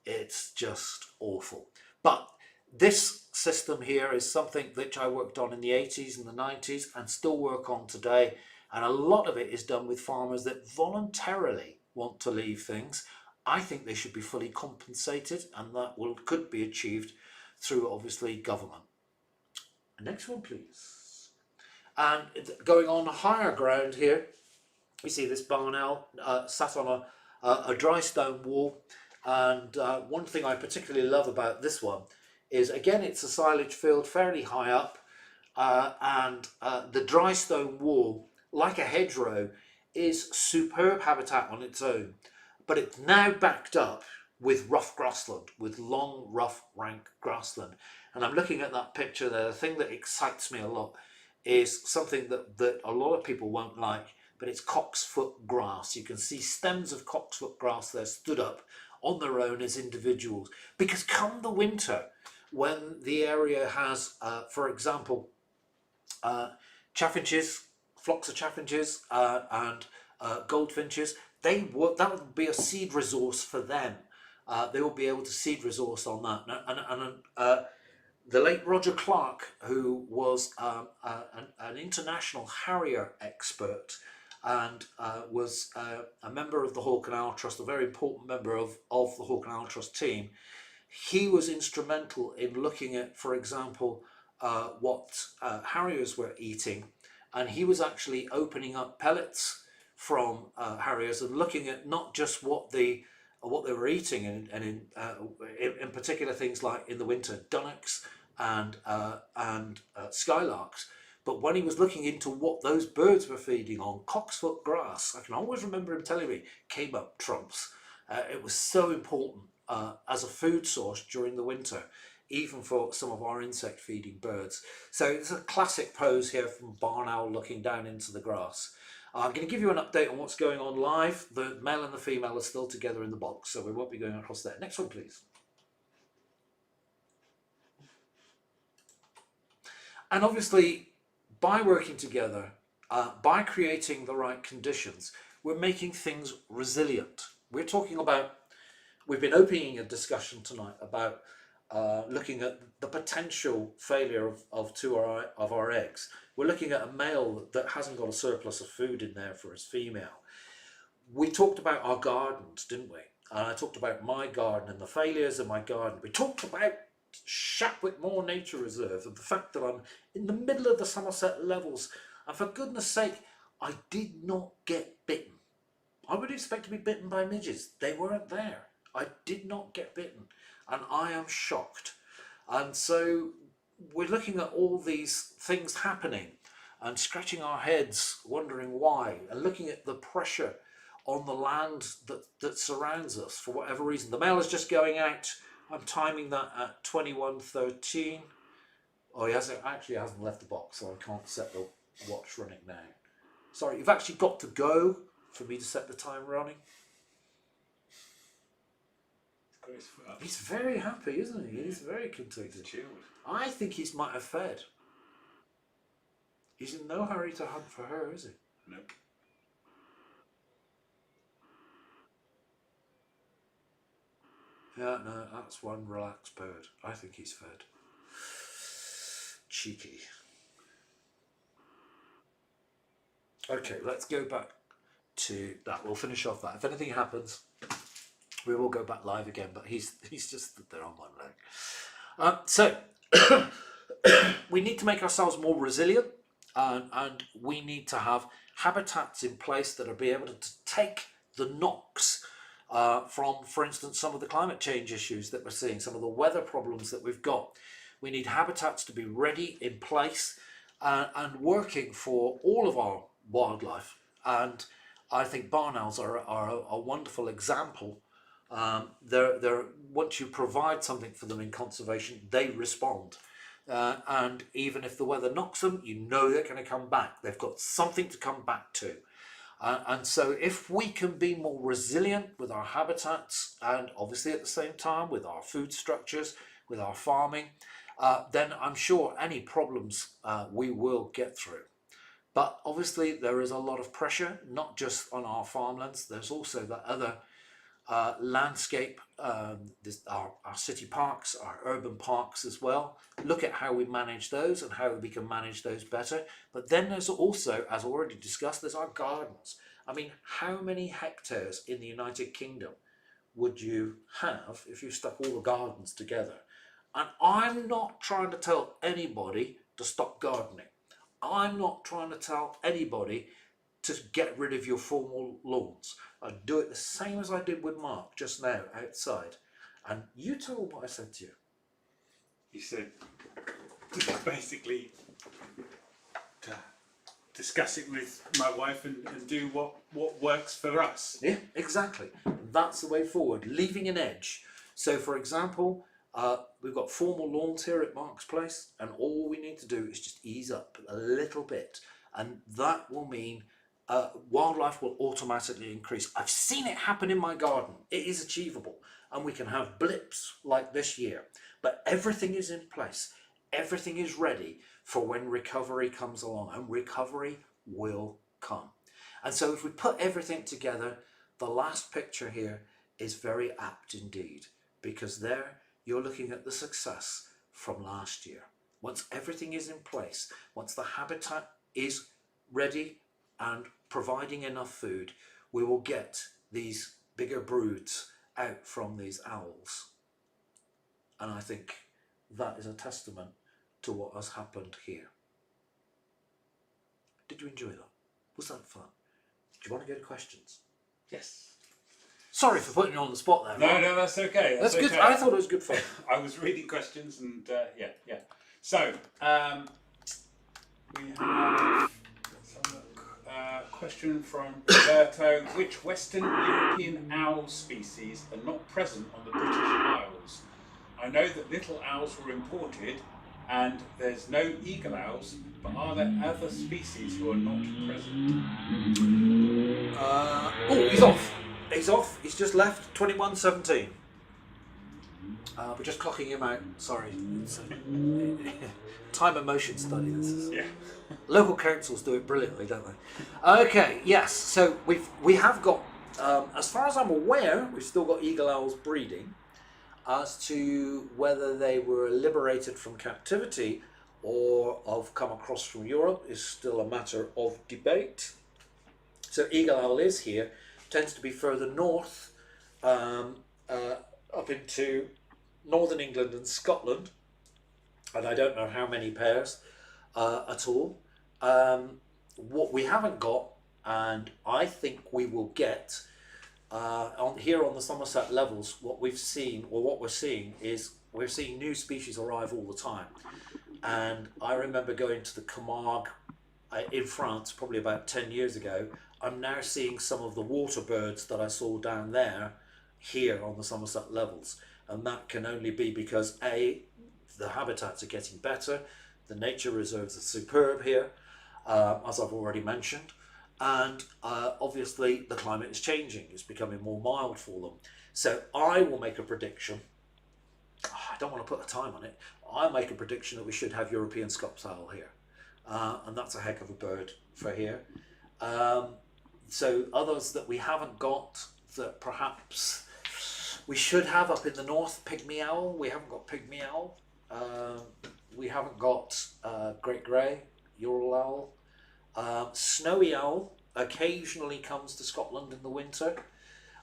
it's just awful. But this system here is something that I worked on in the 80s and the 90s and still work on today. And a lot of it is done with farmers that voluntarily want to leave things. I think they should be fully compensated, and that could be achieved through, obviously, government. Next one, please. And going on higher ground here, you see this barn owl sat on a dry stone wall. And one thing I particularly love about this one is, again, it's a silage field fairly high up, and the dry stone wall, like a hedgerow, is superb habitat on its own, but it's now backed up with rough grassland, with long, rough, rank grassland. And I'm looking at that picture there. The thing that excites me a lot is something that a lot of people won't like, but it's cocksfoot grass. You can see stems of cocksfoot grass there stood up on their own as individuals, because come the winter, when the area has, for example, chaffinches, flocks of chaffinches and goldfinches, that would be a seed resource for them. They will be able to seed resource on that. And the late Roger Clark, who was an international harrier expert and was a member of the Hall Canal Trust, a very important member of the Hall Canal Trust team, he was instrumental in looking at, for example, what harriers were eating, and he was actually opening up pellets from harriers and looking at not just what they were eating, and in particular things like in the winter dunnocks and skylarks, but when he was looking into what those birds were feeding on, cocksfoot grass, I can always remember him telling me, came up trumps. It was so important as a food source during the winter, even for some of our insect feeding birds. So it's a classic pose here from barn owl looking down into the grass. I'm going to give you an update on what's going on live. The male and the female are still together in the box, so we won't be going across there. Next one, please. And obviously, by working together, by creating the right conditions, we're making things resilient. We're talking about, we've been opening a discussion tonight about looking at the potential failure of two of our eggs. We're looking at a male that hasn't got a surplus of food in there for his female. We talked about our gardens, didn't we? And I talked about my garden and the failures of my garden. We talked about Shapwick Moor Nature Reserve and the fact that I'm in the middle of the Somerset levels, and for goodness sake, I did not get bitten. I would expect to be bitten by midges. They weren't there. I did not get bitten, and I am shocked. And so we're looking at all these things happening and scratching our heads wondering why, and looking at the pressure on the land that surrounds us for whatever reason. The mail is just going out. I'm timing that at 21:13. Oh, he hasn't left the box, so I can't set the watch running now. Sorry, you've actually got to go for me to set the time running. He's very happy, isn't he? He's very contented. He's chilled. I think he might have fed. He's in no hurry to hunt for her, is he? Nope. Yeah, no, that's one relaxed bird. I think he's fed. Cheeky. Okay, let's go back to that. We'll finish off that. If anything happens, we will go back live again, but he's just stood there on one leg. So we need to make ourselves more resilient, and we need to have habitats in place that are be able to take the knocks from, for instance, some of the climate change issues that we're seeing, some of the weather problems that we've got. We need habitats to be ready, in place, and working for all of our wildlife. And I think barn owls are a wonderful example. They're once you provide something for them in conservation, they respond. And even if the weather knocks them, you know they're going to come back. They've got something to come back to. And so if we can be more resilient with our habitats, and obviously at the same time with our food structures, with our farming, then I'm sure any problems we will get through. But obviously there is a lot of pressure, not just on our farmlands. There's also the other landscape, our city parks, our urban parks as well. Look at how we manage those and how we can manage those better. But then there's also, as already discussed, there's our gardens. I mean, how many hectares in the United Kingdom would you have if you stuck all the gardens together? And I'm not trying to tell anybody to stop gardening. I'm not trying to tell anybody to get rid of your formal lawns. I do it the same as I did with Mark just now outside. And you tell him what I said to you. You said basically to discuss it with my wife and do what works for us. Yeah, exactly. That's the way forward, leaving an edge. So for example, we've got formal lawns here at Mark's place, and all we need to do is just ease up a little bit, and that will mean wildlife will automatically increase. I've seen it happen in my garden. It is achievable, and we can have blips like this year, but everything is in place. Everything is ready for when recovery comes along, and recovery will come. And so if we put everything together, the last picture here is very apt indeed, because there you're looking at the success from last year. Once everything is in place, once the habitat is ready and providing enough food, we will get these bigger broods out from these owls. And I think that is a testament to what has happened here. Did you enjoy that? Was that fun? Do you want to go to questions? Yes. Sorry for putting you on the spot there. No, that's okay. That's good. Okay. I thought it was good fun. I was reading questions and yeah. So we have a question from Roberto. Which Western European owl species are not present on the British Isles? I know that little owls were imported and there's no eagle owls, but are there other species who are not present? Oh, he's off. He's off. He's just left. 21:17. We're just clocking him out. Sorry. It's a time and motion study. This is. Yeah. Local councils do it brilliantly, don't they? Okay. Yes. So we have got, as far as I'm aware, we've still got eagle owls breeding. As to whether they were liberated from captivity or have come across from Europe is still a matter of debate. So eagle owl is here. Tends to be further north, up into northern England and Scotland, and I don't know how many pairs at all. What we haven't got, and I think we will get here on the Somerset levels, what we've seen, or what we're seeing, is we're seeing new species arrive all the time. And I remember going to the Camargue in France probably about 10 years ago. I'm now seeing some of the water birds that I saw down there here on the Somerset levels, and that can only be because A, the habitats are getting better, the nature reserves are superb here, as I've already mentioned, and obviously the climate is changing. It's becoming more mild for them. So I will make a prediction. I don't want to put a time on it. I make a prediction that we should have European Scops owl here, and that's a heck of a bird for here. So others that we haven't got that perhaps we should have up in the north, pygmy owl. We haven't got pygmy owl. We haven't got great grey, Ural owl. Snowy owl occasionally comes to Scotland in the winter.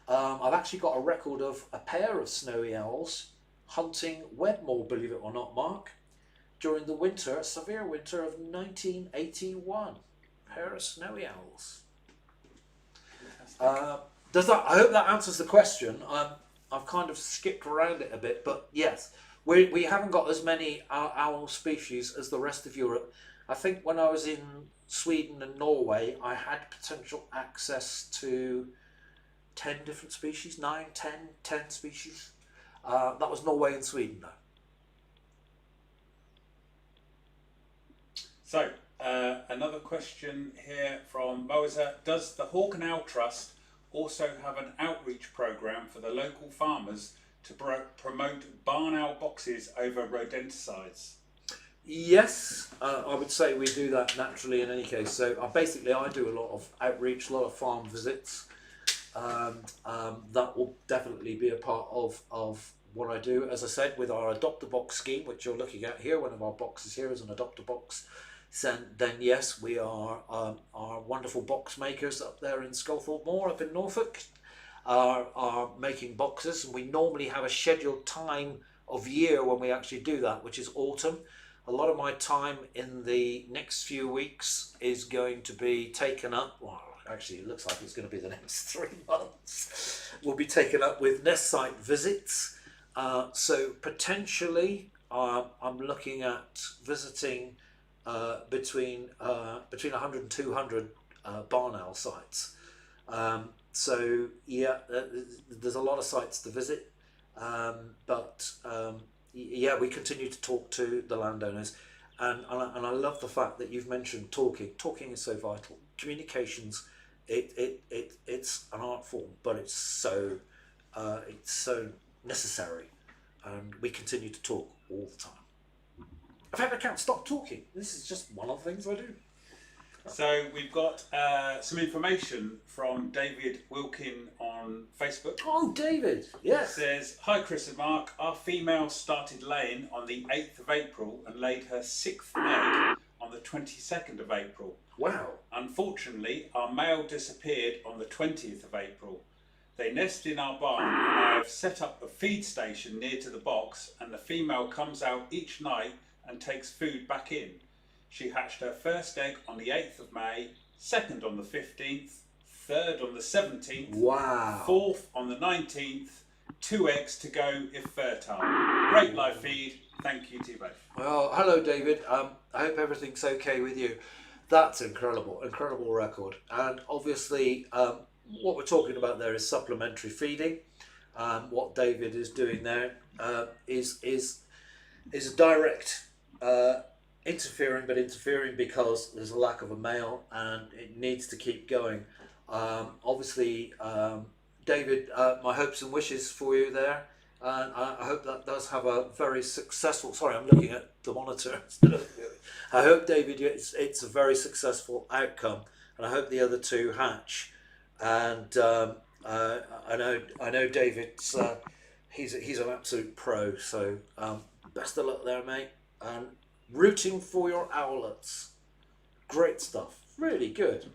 I've actually got a record of a pair of snowy owls hunting Wedmore, believe it or not, Mark. during the winter, severe winter of 1981. Pair of snowy owls. Does that? I hope that answers the question. I've kind of skipped around it a bit, but yes, we haven't got as many owl species as the rest of Europe. I think when I was in Sweden and Norway, I had potential access to 10 different species, 9, 10 species. That was Norway and Sweden, though. So, another question here from Moza. Does the Hawk and Owl Trust also have an outreach program for the local farmers to promote barn owl boxes over rodenticides? Yes, I would say we do that naturally in any case. So basically I do a lot of outreach, a lot of farm visits, and that will definitely be a part of what I do. As I said, with our Adopt-A-Box scheme, which you're looking at here, one of our boxes here is an Adopt-A-Box. So then yes, we are our wonderful box makers up there in Sculthorpe Moor up in Norfolk are making boxes, and we normally have a scheduled time of year when we actually do that, which is autumn. A lot of my time in the next few weeks is going to be taken up, well actually it looks like it's going to be the next 3 months, will be taken up with nest site visits. So potentially I'm looking at visiting between 100 and 200 barn owl sites. So yeah, there's a lot of sites to visit, but yeah, we continue to talk to the landowners, and I love the fact that you've mentioned talking. Talking is so vital. Communications, it's an art form, but it's so necessary, and we continue to talk all the time. In fact, I can't stop talking. This is just one of the things I do. So we've got some information from David Wilkin on Facebook. Oh, David, yes. It says, "Hi Chris and Mark, our female started laying on the 8th of April and laid her 6th egg on the 22nd of April. Wow. Unfortunately, our male disappeared on the 20th of April. They nest in our barn, and I have set up a feed station near to the box, and the female comes out each night and takes food back in. She hatched her first egg on the 8th of May, second on the 15th, third on the 17th, Wow. fourth on the 19th, 2 eggs to go if fertile. Great live feed. Thank you to you both." Well, hello, David. I hope everything's okay with you. That's incredible record. And obviously, what we're talking about there is supplementary feeding. What David is doing there is a direct interfering because there's a lack of a male and it needs to keep going. Obviously, David, my hopes and wishes for you there, and I hope that does have a very successful, sorry, I'm looking at the monitor. I hope, David, it's a very successful outcome, and I hope the other two hatch. And I know David's he's an absolute pro, so best of luck there, mate, and rooting for your owlets. Great stuff, really good.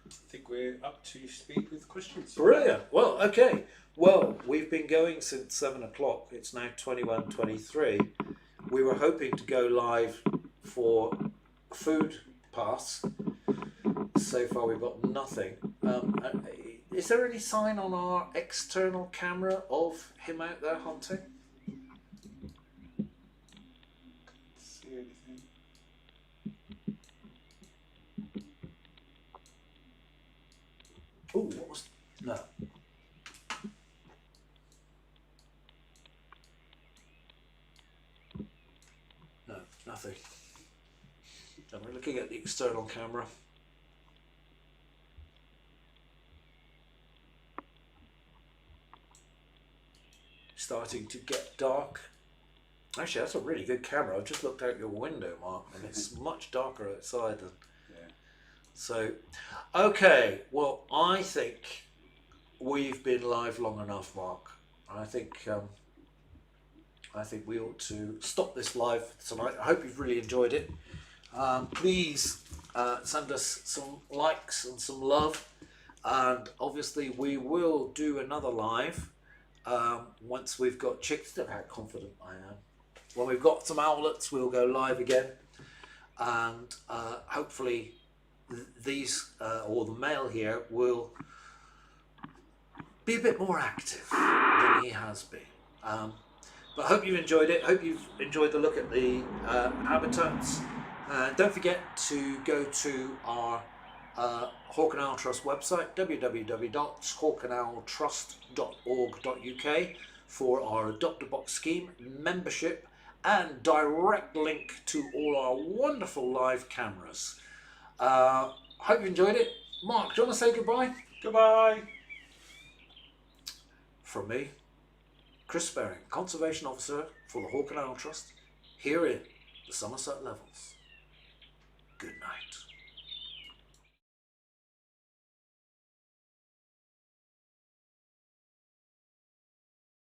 I think we're up to speed with questions. Brilliant. Well, okay. Well, we've been going since 7 o'clock. It's now 21:23. We were hoping to go live for food pass. So far, we've got nothing. Is there any sign on our external camera of him out there hunting? See anything? Oh, what was... No. No, nothing. And we're looking at the external camera. Starting to get dark. Actually, that's a really good camera. I've just looked out your window, Mark, and it's much darker outside than... Yeah. So, okay, well, I think we've been live long enough, Mark. I think we ought to stop this live tonight. I hope you've really enjoyed it. Please send us some likes and some love, and obviously we will do another live once we've got chicks. Look how confident I am. When we've got some owlets, we'll go live again, and hopefully these or the male here will be a bit more active than he has been. But I hope you've enjoyed it. Hope you've enjoyed the look at the habitats. Don't forget to go to our Hawk and Owl Trust website, www.hawkandowltrust.org.uk, for our Adopt a Box scheme, membership, and direct link to all our wonderful live cameras. Hope you enjoyed it. Mark, do you want to say goodbye? Goodbye. From me, Chris Sperring, Conservation Officer for the Hawk and Owl Trust, here in the Somerset Levels. Good night.